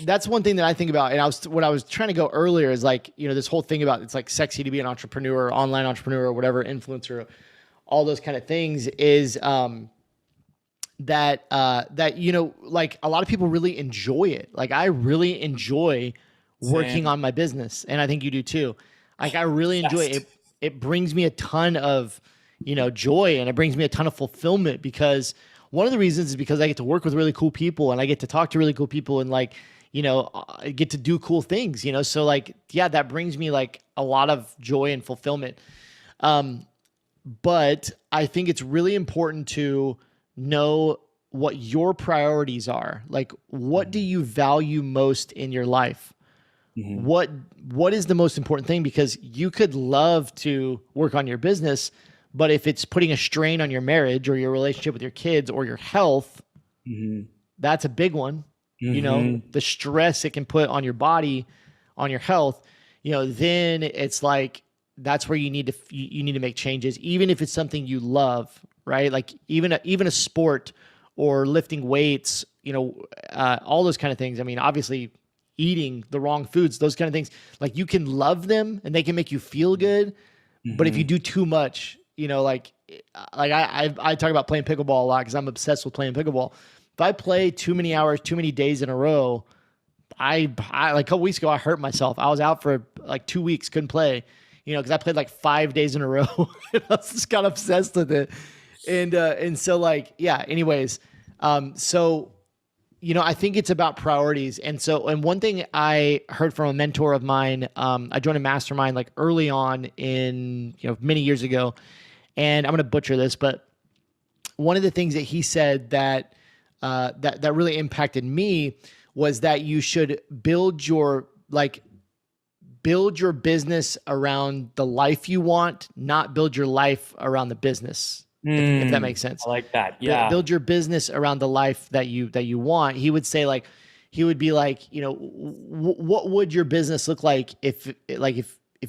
that's one thing that I think about. And what I was trying to go earlier is like, this whole thing about, it's like sexy to be an entrepreneur, online entrepreneur, or whatever, influencer, all those kind of things is, that like a lot of people really enjoy it. Like I really enjoy working on my business, and I think you do too. Like I really enjoy it. It brings me a ton of, joy, and it brings me a ton of fulfillment because one of the reasons is because I get to work with really cool people and I get to talk to really cool people and like, I get to do cool things, so like, yeah, that brings me like a lot of joy and fulfillment. But I think it's really important to know what your priorities are. Like, what do you value most in your life? what is the most important thing? Because you could love to work on your business, but if it's putting a strain on your marriage or your relationship with your kids or your health, that's a big one. You know, the stress it can put on your body, on your health, you know, then it's like, that's where you need to make changes, even if it's something you love, right? Like even a sport or lifting weights, you know, all those kind of things. I mean, obviously eating the wrong foods, those kind of things, like you can love them and they can make you feel good. But if you do too much, you know, like I talk about playing pickleball a lot because I'm obsessed with playing pickleball. If I play too many hours, too many days in a row, I like a couple weeks ago, I hurt myself. I was out for like 2 weeks, couldn't play, you know, because I played like 5 days in a row. I was just got obsessed with it. And so like, yeah, anyways, so, you know, I think it's about priorities. And one thing I heard from a mentor of mine, I joined a mastermind like early on in, you know, many years ago, and I'm going to butcher this, but one of the things that he said that really impacted me was that you should build your business around the life you want, not build your life around the business. If that makes sense. I like that. Yeah. Build your business around the life that you want. He would say like, he would be like, you know, what would your business look like if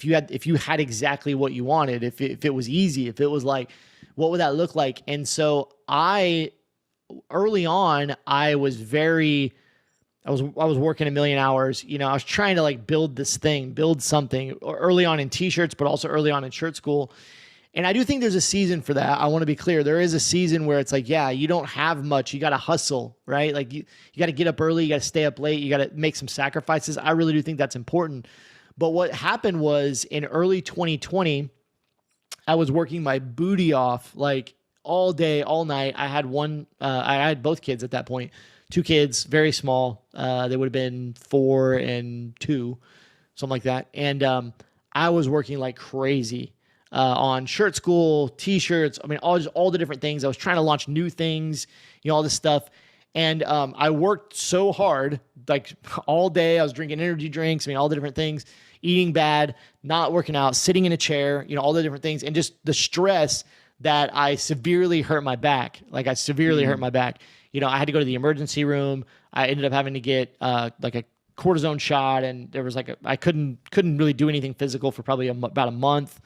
you had exactly what you wanted, if it was easy, if it was like, what would that look like? And so early on, I was working a million hours, you know, I was trying to like build something early on in t-shirts, but also early on in shirt school. And I do think there's a season for that. I want to be clear. There is a season where it's like, yeah, you don't have much. You got to hustle, right? Like you got to get up early. You got to stay up late. You got to make some sacrifices. I really do think that's important. But what happened was in early 2020, I was working my booty off like all day, all night. I had both kids at that point, 2 kids, very small. They would have been 4 and 2, something like that. And I was working like crazy. On shirt school, t-shirts. I mean, all the different things. I was trying to launch new things, you know, all this stuff. And I worked so hard, like all day. I was drinking energy drinks. I mean, all the different things, eating bad, not working out, sitting in a chair, you know, all the different things. And just the stress that I severely hurt my back. Like I severely hurt my back. You know, I had to go to the emergency room. I ended up having to get like a cortisone shot. And there was like I couldn't really do anything physical for probably about a month.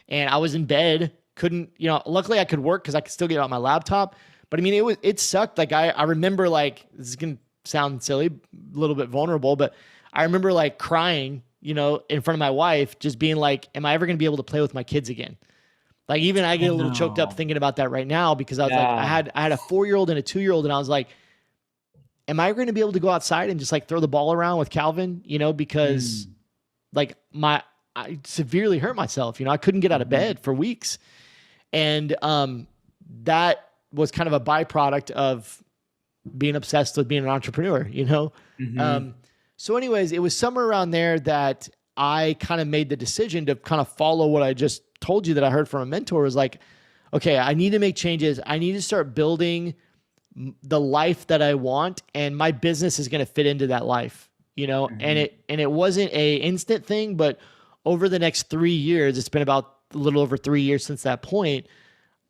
And I was in bed, couldn't, you know, luckily I could work because I could still get out my laptop. But I mean, it sucked. Like I remember like, this is going to sound silly, a little bit vulnerable, but I remember like crying, you know, in front of my wife, just being like, am I ever going to be able to play with my kids again? Like even I get a little choked up thinking about that right now because I was like, I had a 4-year-old and a 2-year-old, and I was like, am I going to be able to go outside and just like throw the ball around with Calvin, you know, because like I severely hurt myself. You know, I couldn't get out of bed for weeks. And that was kind of a byproduct of being obsessed with being an entrepreneur, you know? So anyways, it was somewhere around there that I kind of made the decision to kind of follow what I just told you that I heard from a mentor. Was like, okay, I need to make changes. I need to start building the life that I want, and my business is going to fit into that life, you know? And it wasn't a instant thing, but over the next 3 years, it's been about a little over 3 years since that point,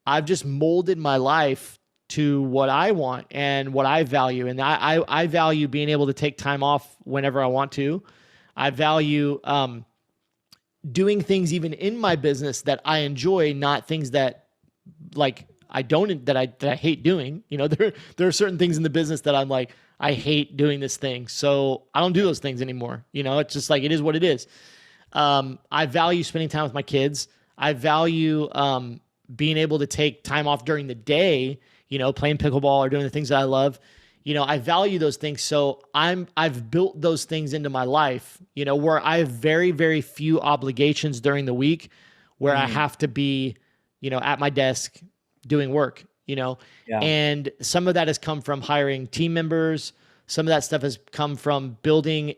I've just molded my life to what I want and what I value. And I value being able to take time off whenever I want to. I value doing things even in my business that I enjoy, not things that like that I hate doing. You know, there are certain things in the business that I'm like, I hate doing this thing. So I don't do those things anymore. You know, it's just like, it is what it is. I value spending time with my kids. I value being able to take time off during the day, you know, playing pickleball or doing the things that I love. You know, I value those things. So I've built those things into my life, you know, where I have very, very few obligations during the week where I have to be, you know, at my desk doing work, you know, and some of that has come from hiring team members. Some of that stuff has come from building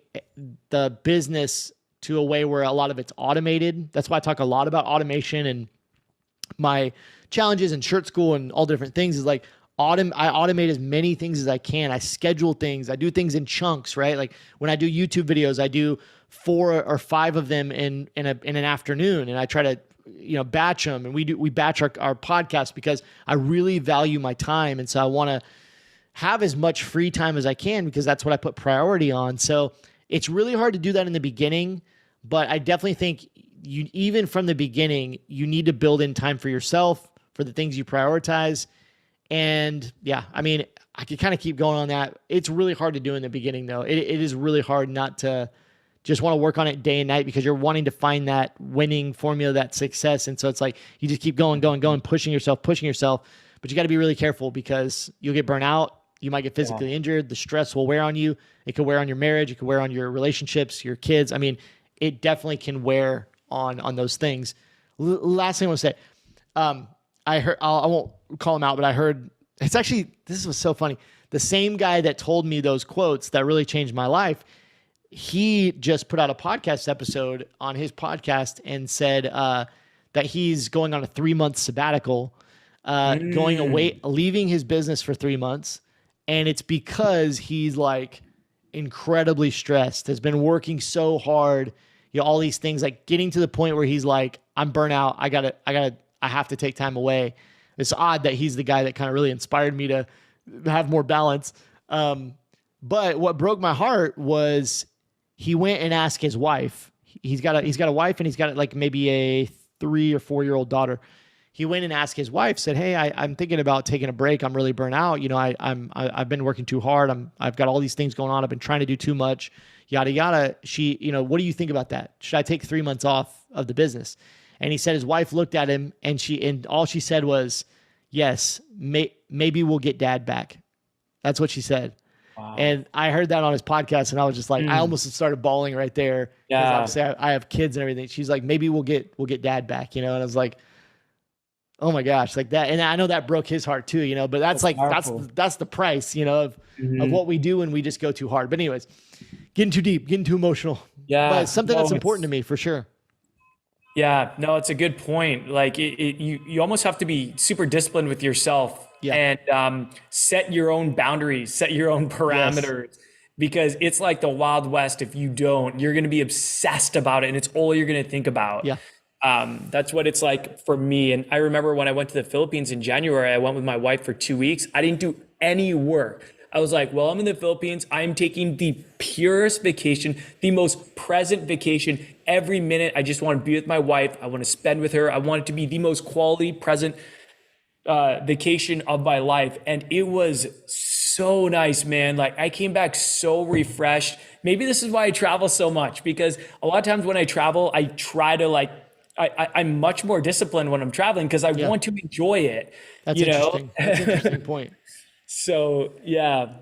the business to a way where a lot of it's automated. That's why I talk a lot about automation, and my challenges in shirt school and all different things is like I automate as many things as I can. I schedule things. I do things in chunks, right? Like when I do YouTube videos, I do 4 or 5 of them in an afternoon, and I try to, batch them. And we batch our podcast because I really value my time. And so I want to have as much free time as I can because that's what I put priority on. So it's really hard to do that in the beginning, but I definitely think even from the beginning, you need to build in time for yourself, for the things you prioritize. And yeah, I mean, I could kind of keep going on that. It's really hard to do in the beginning though. It is really hard not to just want to work on it day and night because you're wanting to find that winning formula, that success. And so it's like, you just keep going, pushing yourself, but you got to be really careful because you'll get burnt out. You might get physically injured. The stress will wear on you. It could wear on your marriage. It could wear on your relationships, your kids. I mean, it definitely can wear on those things. Last thing I want to say, I heard, I won't call him out, but I heard, it's actually, this was so funny. The same guy that told me those quotes that really changed my life, he just put out a podcast episode on his podcast and said that he's going on a 3-month sabbatical, going away, leaving his business for 3 months. And it's because he's like incredibly stressed, has been working so hard, all these things, like getting to the point where he's like, I'm burnt out. I have to take time away. It's odd that he's the guy that kind of really inspired me to have more balance. But what broke my heart was he went and asked his wife. He's got a wife and he's got like maybe a 3 or 4-year-old daughter. He went and asked his wife, said, hey, I'm thinking about taking a break. I'm really burnt out. I've been working too hard. I've got all these things going on. I've been trying to do too much, yada, yada. She, what do you think about that? Should I take 3 months off of the business? And he said his wife looked at him and all she said was, yes, maybe we'll get dad back. That's what she said. Wow. And I heard that on his podcast and I was just like, I almost started bawling right there. Yeah. Obviously I have kids and everything. She's like, maybe we'll get dad back, and I was like, oh my gosh, like that. And I know that broke his heart too, but that's like, powerful. that's the price, of what we do when we just go too hard. But anyways, getting too deep, getting too emotional. Yeah. But it's something that's important to me for sure. Yeah, no, it's a good point. Like you almost have to be super disciplined with yourself and set your own boundaries, set your own parameters, because it's like the Wild West. If you don't, you're going to be obsessed about it and it's all you're going to think about. Yeah. That's what it's like for me. And I remember when I went to the Philippines in January, I went with my wife for 2 weeks. I didn't do any work. I was like, well, I'm in the Philippines. I'm taking the purest vacation, the most present vacation. Every minute, I just want to be with my wife. I want to spend with her. I want it to be the most quality present vacation of my life. And it was so nice, man. Like I came back so refreshed. Maybe this is why I travel so much, because a lot of times when I travel, I try to I'm much more disciplined when I'm traveling because I want to enjoy it. That's interesting. That's an interesting point. So, yeah.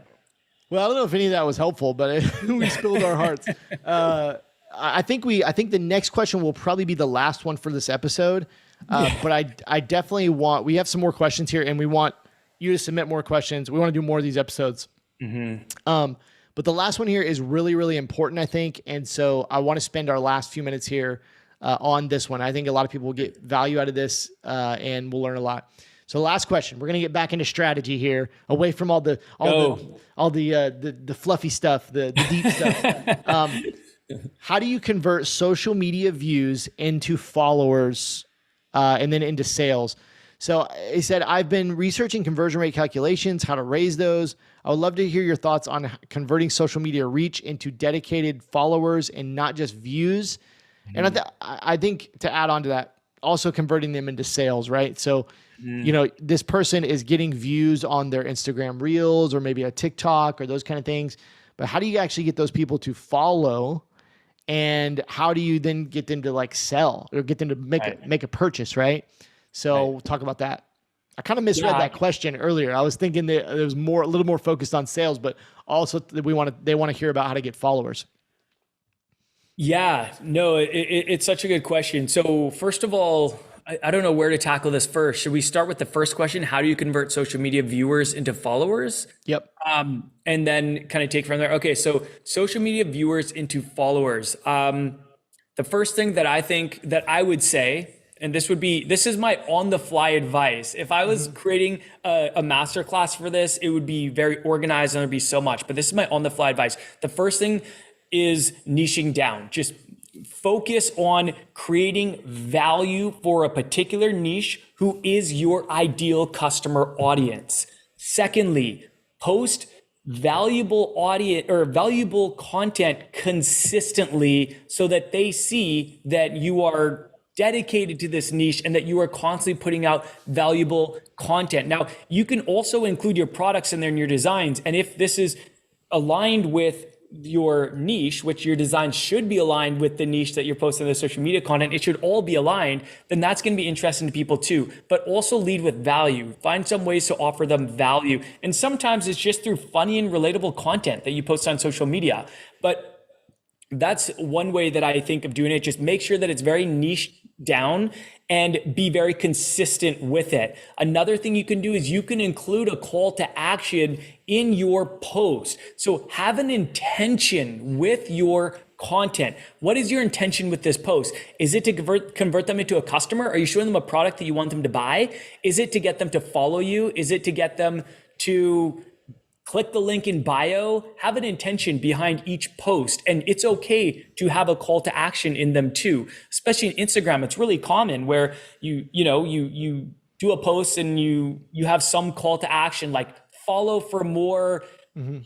Well, I don't know if any of that was helpful, but we spilled our hearts. I think the next question will probably be the last one for this episode. But I definitely we have some more questions here and we want you to submit more questions. We want to do more of these episodes. But the last one here is really, really important, I think. And so I want to spend our last few minutes here on this one. I think a lot of people will get value out of this and we'll learn a lot. So last question, we're going to get back into strategy here, away from all the fluffy stuff, the deep stuff. How do you convert social media views into followers and then into sales? So he said, I've been researching conversion rate calculations, how to raise those. I would love to hear your thoughts on converting social media reach into dedicated followers and not just views. And I think to add on to that, also converting them into sales, right? So, this person is getting views on their Instagram Reels or maybe a TikTok or those kind of things. But how do you actually get those people to follow? And how do you then get them to sell or get them to make a purchase, right? So we'll talk about that. I kind of misread that question earlier. I was thinking that it was a little more focused on sales, but also they want to hear about how to get followers. Yeah, no, it's such a good question. So first of all, I don't know where to tackle this first. Should we start with the first question? How do you convert social media viewers into followers? Yep. And then kind of take from there. Okay, so social media viewers into followers. The first thing that I think that I would say, and this is my on the fly advice. If I was creating a masterclass for this, it would be very organized and there'd be so much, but this is my on the fly advice. The first thing is niching down. Just focus on creating value for a particular niche who is your ideal customer audience. Secondly, post valuable audience or valuable content consistently so that they see that you are dedicated to this niche and that you are constantly putting out valuable content. Now, you can also include your products in there and your designs. And if this is aligned with your niche, which your design should be aligned with the niche that you're posting the social media content, it should all be aligned, then that's going to be interesting to people too. But also lead with value. Find some ways to offer them value. And sometimes it's just through funny and relatable content that you post on social media. But that's one way that I think of doing it. Just make sure that it's very niche down and be very consistent with it. Another thing you can do is you can include a call to action in your post. So have an intention with your content. What is your intention with this post? Is it to convert them into a customer? Are you showing them a product that you want them to buy? Is it to get them to follow you? Is it to get them to click the link in bio? Have an intention behind each post. And it's okay to have a call to action in them too. Especially in Instagram, it's really common where you do a post and you have some call to action, like follow for more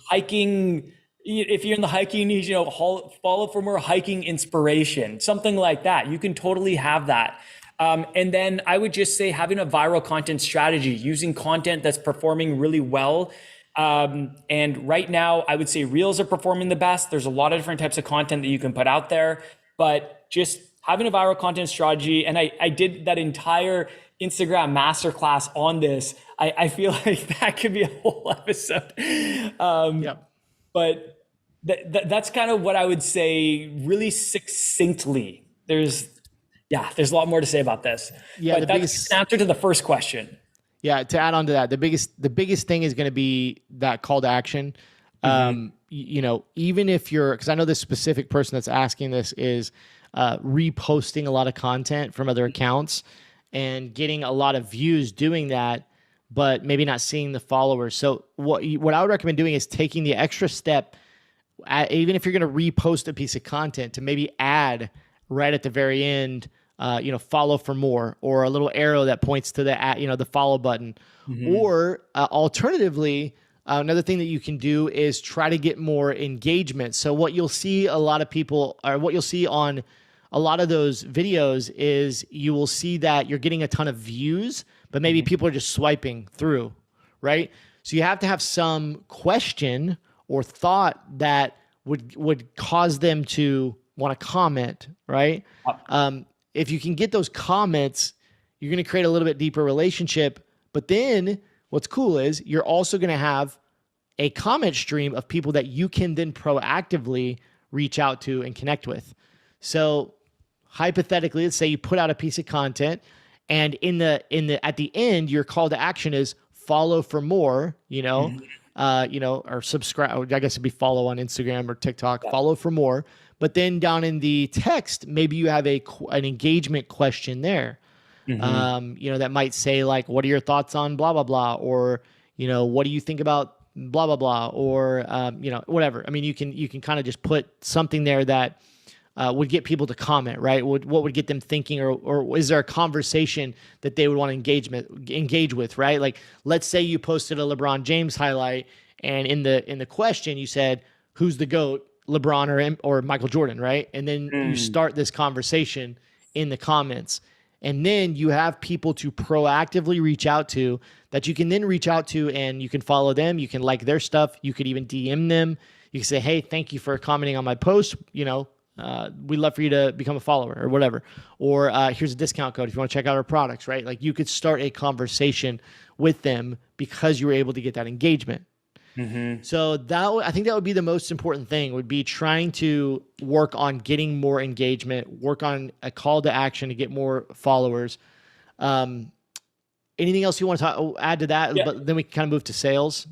hiking. If you're in the hiking niche, follow for more hiking inspiration, something like that. You can totally have that. And then I would just say having a viral content strategy, using content that's performing really well. And right now, I would say Reels are performing the best. There's a lot of different types of content that you can put out there, but just having a viral content strategy. And I did that entire Instagram masterclass on this. I feel like that could be a whole episode. But that's kind of what I would say really succinctly. There's a lot more to say about this. Yeah, but that's an answer to the first question. Yeah, to add on to that, the biggest thing is going to be that call to action. Even if you're, because I know this specific person that's asking this is reposting a lot of content from other accounts and getting a lot of views doing that, but maybe not seeing the followers. So what I would recommend doing is taking the extra step, even if you're going to repost a piece of content, to maybe add right at the very end, follow for more, or a little arrow that points to the follow button. Or alternatively, another thing that you can do is try to get more engagement. So what you'll see what you'll see on a lot of those videos is you will see that you're getting a ton of views, but maybe people are just swiping through, right? So you have to have some question or thought that would cause them to want to comment, right? If you can get those comments, you're going to create a little bit deeper relationship. But then what's cool is you're also going to have a comment stream of people that you can then proactively reach out to and connect with. So hypothetically, let's say you put out a piece of content, and at the end, your call to action is follow for more, or subscribe. I guess it'd be follow on Instagram or TikTok, follow for more. But then down in the text, maybe you have an engagement question there. That might say like, what are your thoughts on blah, blah, blah? Or, what do you think about blah, blah, blah? Or, whatever. I mean, you can kind of just put something there that would get people to comment, right? What would get them thinking, or is there a conversation that they would want to engage with, right? Like, let's say you posted a LeBron James highlight, and in the question you said, who's the GOAT? LeBron or Michael Jordan, right? And then you start this conversation in the comments. And then you have people to proactively reach out to that you can then reach out to, and you can follow them. You can like their stuff. You could even DM them. You can say, hey, thank you for commenting on my post. We'd love for you to become a follower or whatever. Or here's a discount code if you want to check out our products, right? Like, you could start a conversation with them because you were able to get that engagement. So I think that would be the most important thing, would be trying to work on getting more engagement, work on a call to action to get more followers. Anything else you want to add to that? Yeah. But then we can kind of move to sales.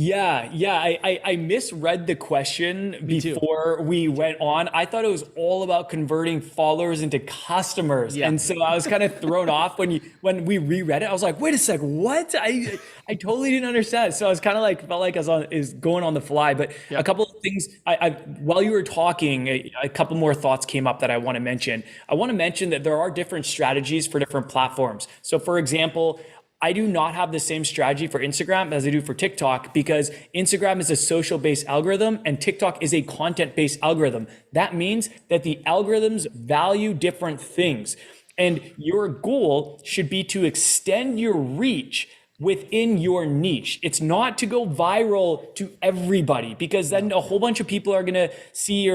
I misread the question Me too. before we went on. I thought it was all about converting followers into customers, Yeah. and so I was kind of thrown off when we reread it. I was like, "Wait a sec, what?" I totally didn't understand. So I was kind of like felt like I was is going on the fly. But a Yep. couple of things, I while you were talking, a couple more thoughts came up that I want to mention. I want to mention that there are different strategies for different platforms. So, for example, I do not have the same strategy for Instagram as I do for TikTok because Instagram is a social based algorithm and TikTok is a content based algorithm. That means that the algorithms value different things. And your goal should be to extend your reach within your niche. It's not to go viral to everybody because then a whole bunch of people are going to see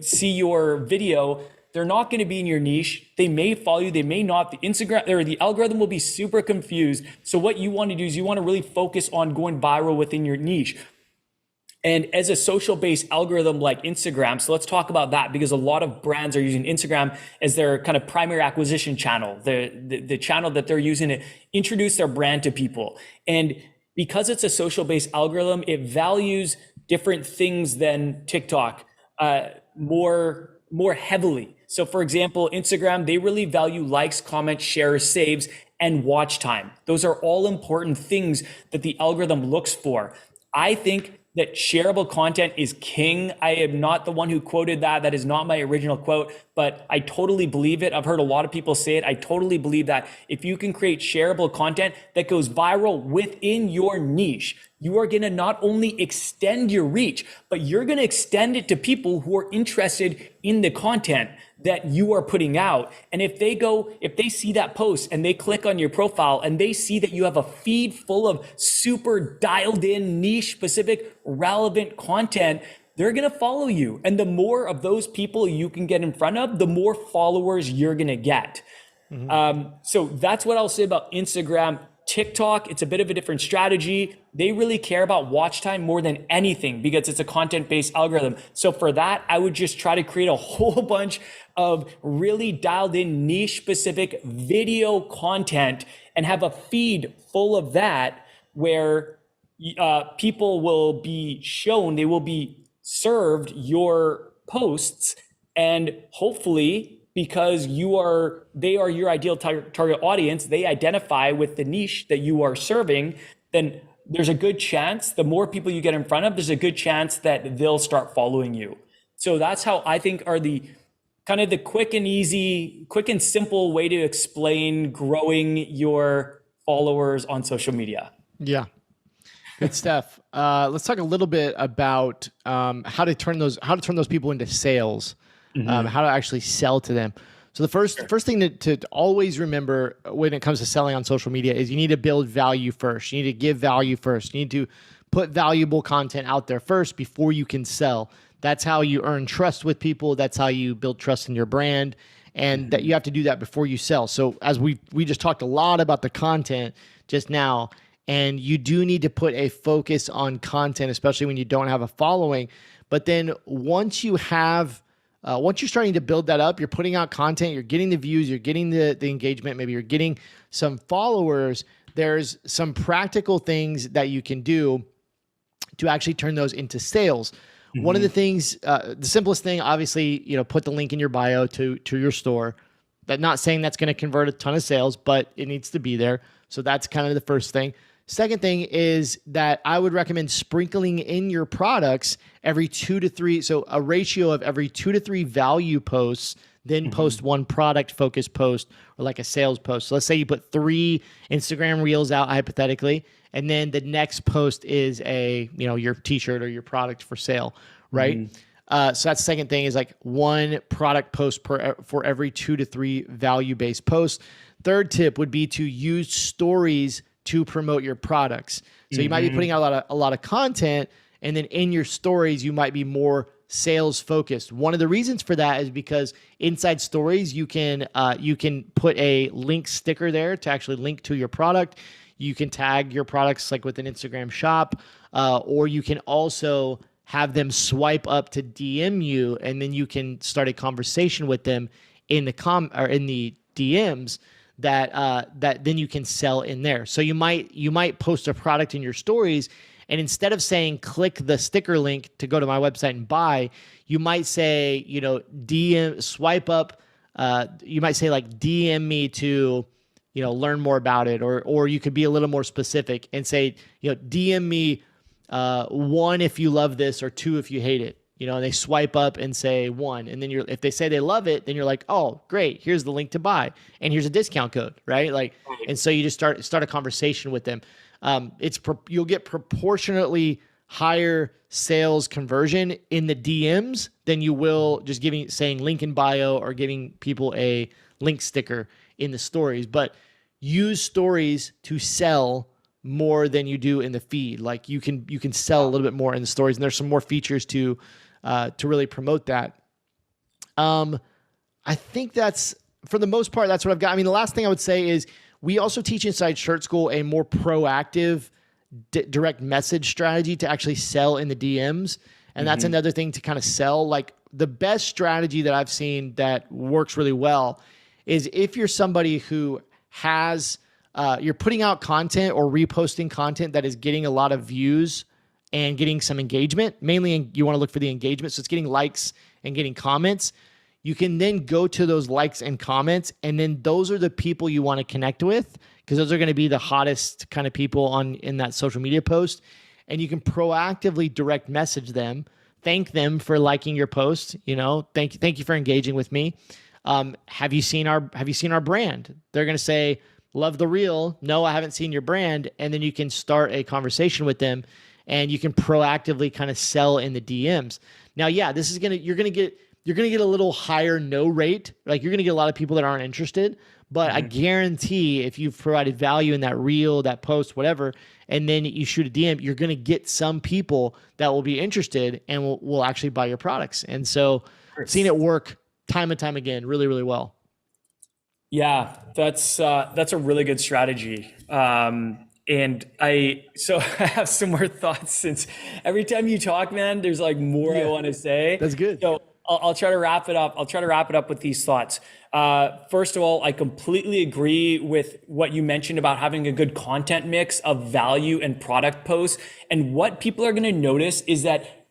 see your video. They're not going to be in your niche. They may follow you. They may not. The Instagram or the algorithm will be super confused. So what you want to do is you want to really focus on going viral within your niche. And as a social based algorithm like Instagram, so let's talk about that because a lot of brands are using Instagram as their kind of primary acquisition channel, the channel that they're using to introduce their brand to people. And because it's a social based algorithm, it values different things than TikTok more heavily. So for example, Instagram, they really value likes, comments, shares, saves, and watch time. Those are all important things that the algorithm looks for. I think that shareable content is king. I am not the one who quoted that. That is not my original quote, but I totally believe it. I've heard a lot of people say it. I totally believe that if you can create shareable content that goes viral within your niche, you are going to not only extend your reach, but you're going to extend it to people who are interested in the content that you are putting out. And if they see that post and they click on your profile and they see that you have a feed full of super dialed in niche specific relevant content, they're going to follow you. And the more of those people you can get in front of, the more followers you're going to get. So that's what I'll say about Instagram. TikTok, it's a bit of a different strategy. They really care about watch time more than anything because it's a content-based algorithm. So for that, I would just try to create a whole bunch of really dialed in niche specific video content and have a feed full of that where people will be shown, they will be served your posts, and hopefully because they are your ideal target audience, they identify with the niche that you are serving, then there's a good chance, the more people you get in front of, there's a good chance that they'll start following you. So that's how I think are the kind of the quick and simple way to explain growing your followers on social media. Yeah. Good stuff. Let's talk a little bit about how to turn those people into sales, how to actually sell to them. So the first thing to always remember when it comes to selling on social media is you need to build value first. You need to give value first. You need to put valuable content out there first before you can sell. That's how you earn trust with people. That's how you build trust in your brand, and that you have to do that before you sell. So as we just talked a lot about the content just now. And you do need to put a focus on content, especially when you don't have a following. But then once you're starting to build that up, you're putting out content, you're getting the views, you're getting the engagement, maybe you're getting some followers, there's some practical things that you can do to actually turn those into sales. One of the things, the simplest thing, obviously, put the link in your bio to your store. That not saying that's going to convert a ton of sales, but it needs to be there. So that's kind of the first thing. Second thing is that I would recommend sprinkling in your products every 2 to 3. So a ratio of every 2 to 3 value posts, then post one product focused post or like a sales post. So let's say you put 3 Instagram reels out hypothetically, and then the next post is your t-shirt or your product for sale, right? So that's the second thing is like 1 product post for every 2 to 3 value-based posts. Third tip would be to use stories to promote your products. So you might be putting out a lot of content, and then in your stories, you might be more sales focused. One of the reasons for that is because inside stories, you can put a link sticker there to actually link to your product. You can tag your products like with an Instagram shop, or you can also have them swipe up to DM you, and then you can start a conversation with them in the DMs that then you can sell in there. So you might post a product in your stories, And instead of saying, click the sticker link to go to my website and buy, you might say, DM, swipe up. You might say like, DM me to, learn more about it. Or you could be a little more specific and say, DM me 1 if you love this, or 2 if you hate it. And they swipe up and say 1. And then if they say they love it, then you're like, oh, great, here's the link to buy. And here's a discount code, right? And so you just start a conversation with them. You'll get proportionately higher sales conversion in the DMs than you will just saying link in bio or giving people a link sticker in the stories. But use stories to sell more than you do in the feed. Like you can sell a little bit more in the stories, and there's some more features to really promote that. I think that's, for the most part, that's what I've got. I mean, the last thing I would say is we also teach inside Shirt School a more proactive direct message strategy to actually sell in the DMs. And that's another thing to kind of sell. Like the best strategy that I've seen that works really well is if you're somebody who has, you're putting out content or reposting content that is getting a lot of views and getting some engagement. Mainly you want to look for the engagement. So it's getting likes and getting comments. You can then go to those likes and comments, and then those are the people you want to connect with, because those are going to be the hottest kind of people in that social media post. And you can proactively direct message them, thank them for liking your post. Thank you for engaging with me. Have you seen our brand? They're going to say, love the reel. No, I haven't seen your brand. And then you can start a conversation with them, and you can proactively kind of sell in the DMs. Now, yeah, you're going to get a little higher no rate. Like you're going to get a lot of people that aren't interested, but I guarantee if you've provided value in that reel, that post, whatever, and then you shoot a DM, you're going to get some people that will be interested and will actually buy your products. And so I've seen it work time and time again, really, really well. Yeah, that's a really good strategy. And I have some more thoughts, since every time you talk, man, there's like more I want to say. That's good. So I'll try to wrap it up. I'll try to wrap it up with these thoughts. First of all, I completely agree with what you mentioned about having a good content mix of value and product posts. And what people are going to notice is that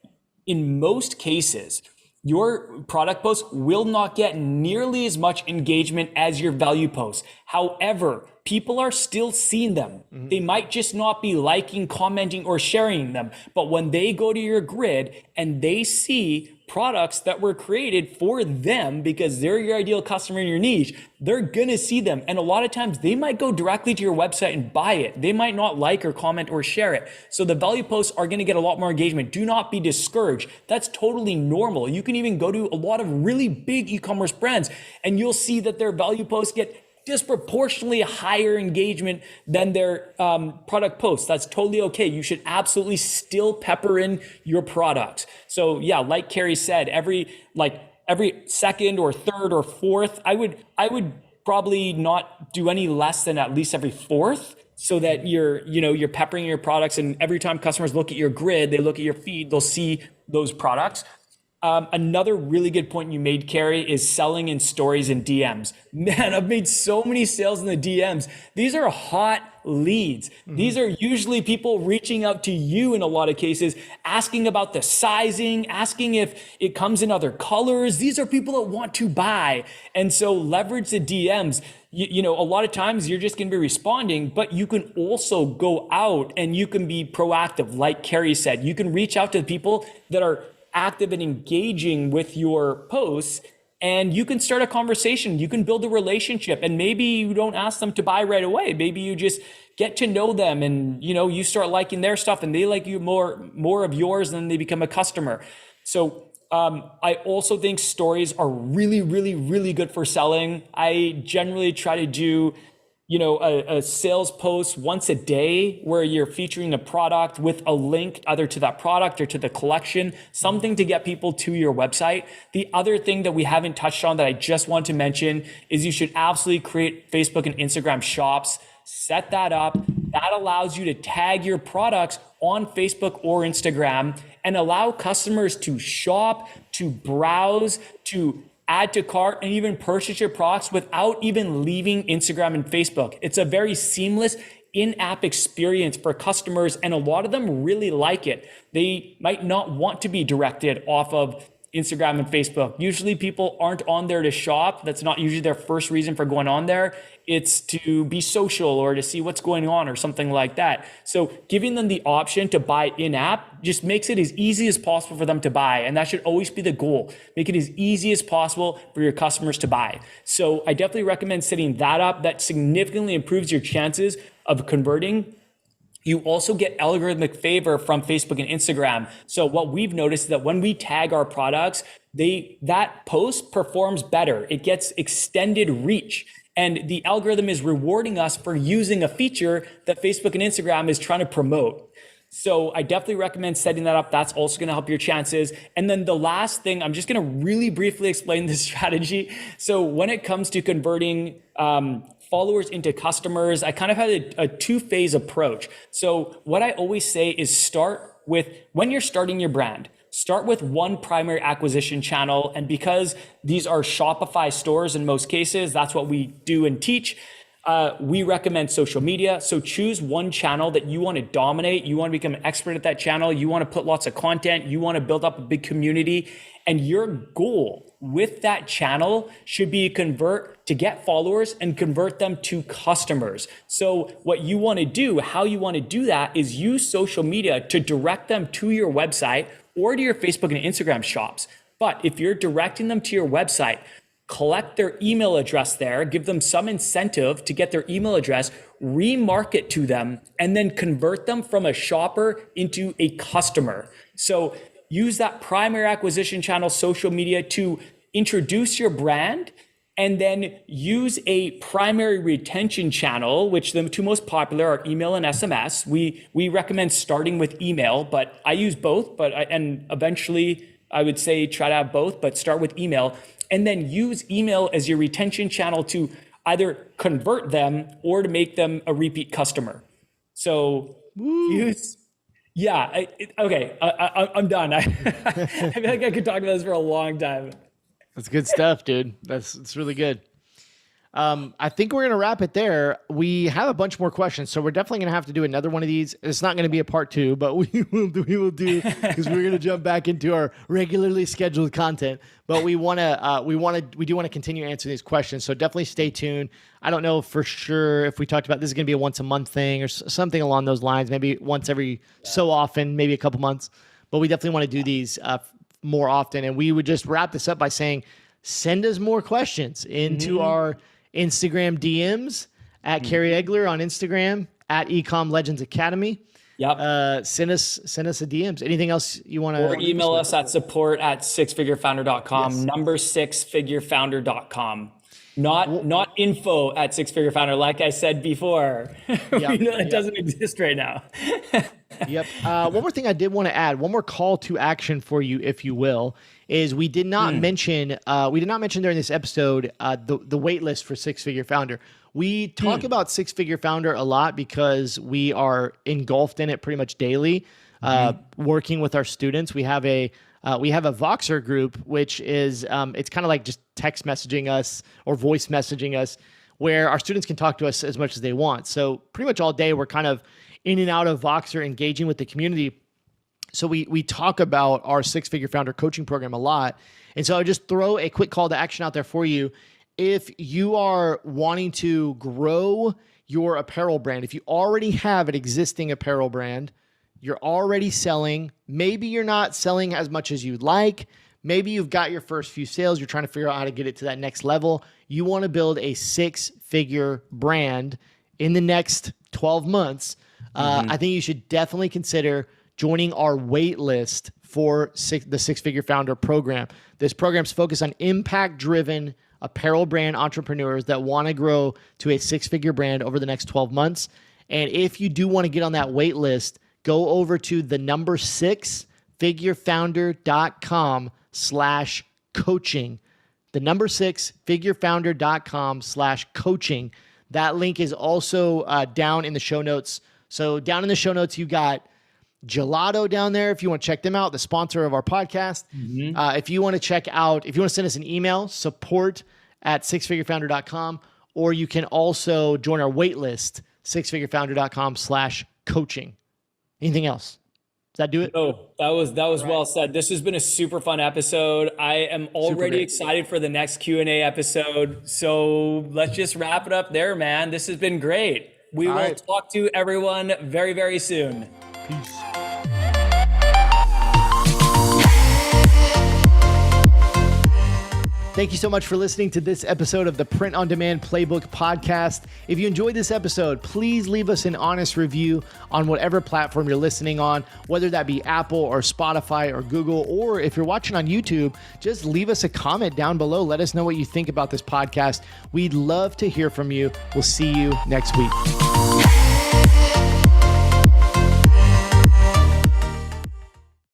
in most cases, your product posts will not get nearly as much engagement as your value posts. However, people are still seeing them. They might just not be liking, commenting, or sharing them. But when they go to your grid and they see products that were created for them because they're your ideal customer in your niche, they're going to see them. And a lot of times they might go directly to your website and buy it. They might not like or comment or share it. So the value posts are going to get a lot more engagement. Do not be discouraged. That's totally normal. You can even go to a lot of really big e-commerce brands and you'll see that their value posts get disproportionately higher engagement than their product posts. That's totally okay. You should absolutely still pepper in your products. So yeah, like Carrie said, every second or third or fourth, I would probably not do any less than at least every fourth, so that you're peppering your products, and every time customers look at your grid, they look at your feed, they'll see those products. Another really good point you made, Carrie, is selling in stories and DMs. Man, I've made so many sales in the DMs. These are hot leads. These are usually people reaching out to you in a lot of cases, asking about the sizing, asking if it comes in other colors. These are people that want to buy. And so leverage the DMs. A lot of times you're just going to be responding, but you can also go out and you can be proactive. Like Carrie said, you can reach out to people that are active and engaging with your posts, and you can start a conversation. You can build a relationship, and maybe you don't ask them to buy right away. Maybe you just get to know them, and you start liking their stuff, and they like you more of yours, and they become a customer. So I also think stories are really, really, really good for selling. I generally try to do a sales post once a day where you're featuring a product with a link either to that product or to the collection, something to get people to your website. The other thing that we haven't touched on that I just want to mention is you should absolutely create Facebook and Instagram shops. Set that up. That allows you to tag your products on Facebook or Instagram and allow customers to shop, to browse, to add to cart, and even purchase your products without even leaving Instagram and Facebook. It's a very seamless, in-app experience for customers, and a lot of them really like it. They might not want to be directed off of Instagram and Facebook. Usually people aren't on there to shop. That's not usually their first reason for going on there. It's to be social or to see what's going on or something like that. So giving them the option to buy in-app just makes it as easy as possible for them to buy. And that should always be the goal. Make it as easy as possible for your customers to buy. So I definitely recommend setting that up. That significantly improves your chances of converting. You also get algorithmic favor from Facebook and Instagram. So what we've noticed is that when we tag our products, that post performs better. It gets extended reach. And the algorithm is rewarding us for using a feature that Facebook and Instagram is trying to promote. So I definitely recommend setting that up. That's also going to help your chances. And then the last thing, I'm just going to really briefly explain this strategy. So when it comes to converting followers into customers, I kind of had a two-phase approach. So what I always say is start with, when you're starting your brand, start with one primary acquisition channel. And because these are Shopify stores in most cases, that's what we do and teach. We recommend social media. So choose one channel that you want to dominate. You want to become an expert at that channel. You want to put lots of content. You want to build up a big community. And your goal with that channel should be to get followers and convert them to customers. So what you want to do, how you want to do that is use social media to direct them to your website or to your Facebook and Instagram shops. But if you're directing them to your website, collect their email address there, give them some incentive to get their email address, remarket to them, and then convert them from a shopper into a customer. So use that primary acquisition channel, social media, to introduce your brand, and then use a primary retention channel, which the two most popular are email and SMS. We recommend starting with email, but I use both, and eventually I would say try to have both, but start with email. And then use email as your retention channel to either convert them or to make them a repeat customer. So I'm done. I feel like I could talk about this for a long time. That's good stuff, dude. It's really good. I think we're going to wrap it there. We have a bunch more questions, so we're definitely going to have to do another one of these. It's not going to be a part 2, but we will do because we're going to jump back into our regularly scheduled content. But we do want to continue answering these questions. So definitely stay tuned. I don't know for sure if we talked about this is going to be a once a month thing or something along those lines. Maybe once every so often, maybe a couple months. But we definitely want to do these more often. And we would just wrap this up by saying, send us more questions into our Instagram DMs at Kerry Egler on Instagram, at Ecom Legends Academy. Yep. Send us a DMs. Anything else you want to? Or email us at support@sixfigurefounder.com. Yes. Number 6figurefounder.com. Not info at sixfigurefounder, like I said before. We know it doesn't exist right now. Yep. One more thing I did want to add, one more call to action for you, if you will, is we did not mention during this episode the wait list for Six Figure Founder. We talk about Six Figure Founder a lot because we are engulfed in it pretty much daily, working with our students. We have a Voxer group, which is it's kind of like just text messaging us or voice messaging us, where our students can talk to us as much as they want. So pretty much all day we're kind of in and out of Voxer, engaging with the community. So we talk about our Six Figure Founder coaching program a lot. And so I just throw a quick call to action out there for you. If you are wanting to grow your apparel brand, if you already have an existing apparel brand, you're already selling, maybe you're not selling as much as you'd like, maybe you've got your first few sales, you're trying to figure out how to get it to that next level, you want to build a six-figure brand in the next 12 months, I think you should definitely consider joining our wait list for the Six Figure Founder program. This program's focused on impact-driven apparel brand entrepreneurs that want to grow to a six-figure brand over the next 12 months. And if you do want to get on that wait list, go over to the number 6figurefounder.com/coaching. The number 6figurefounder.com/coaching. That link is also down in the show notes. So down in the show notes, you got Gelato down there if you want to check them out, the sponsor of our podcast. If you want to check out, if you want to send us an email, support@sixfigurefounder.com, or you can also join our wait list. sixfigurefounder.com/coaching. Anything else? Does that do it? Oh, that was well said. This has been a super fun episode. I am already excited for the next Q&A episode. So let's just wrap it up there, man. This has been great. We will talk to everyone very, very soon. Peace. Thank you so much for listening to this episode of the Print on Demand Playbook podcast. If you enjoyed this episode, please leave us an honest review on whatever platform you're listening on, whether that be Apple or Spotify or Google, or if you're watching on YouTube, just leave us a comment down below. Let us know what you think about this podcast. We'd love to hear from you. We'll see you next week.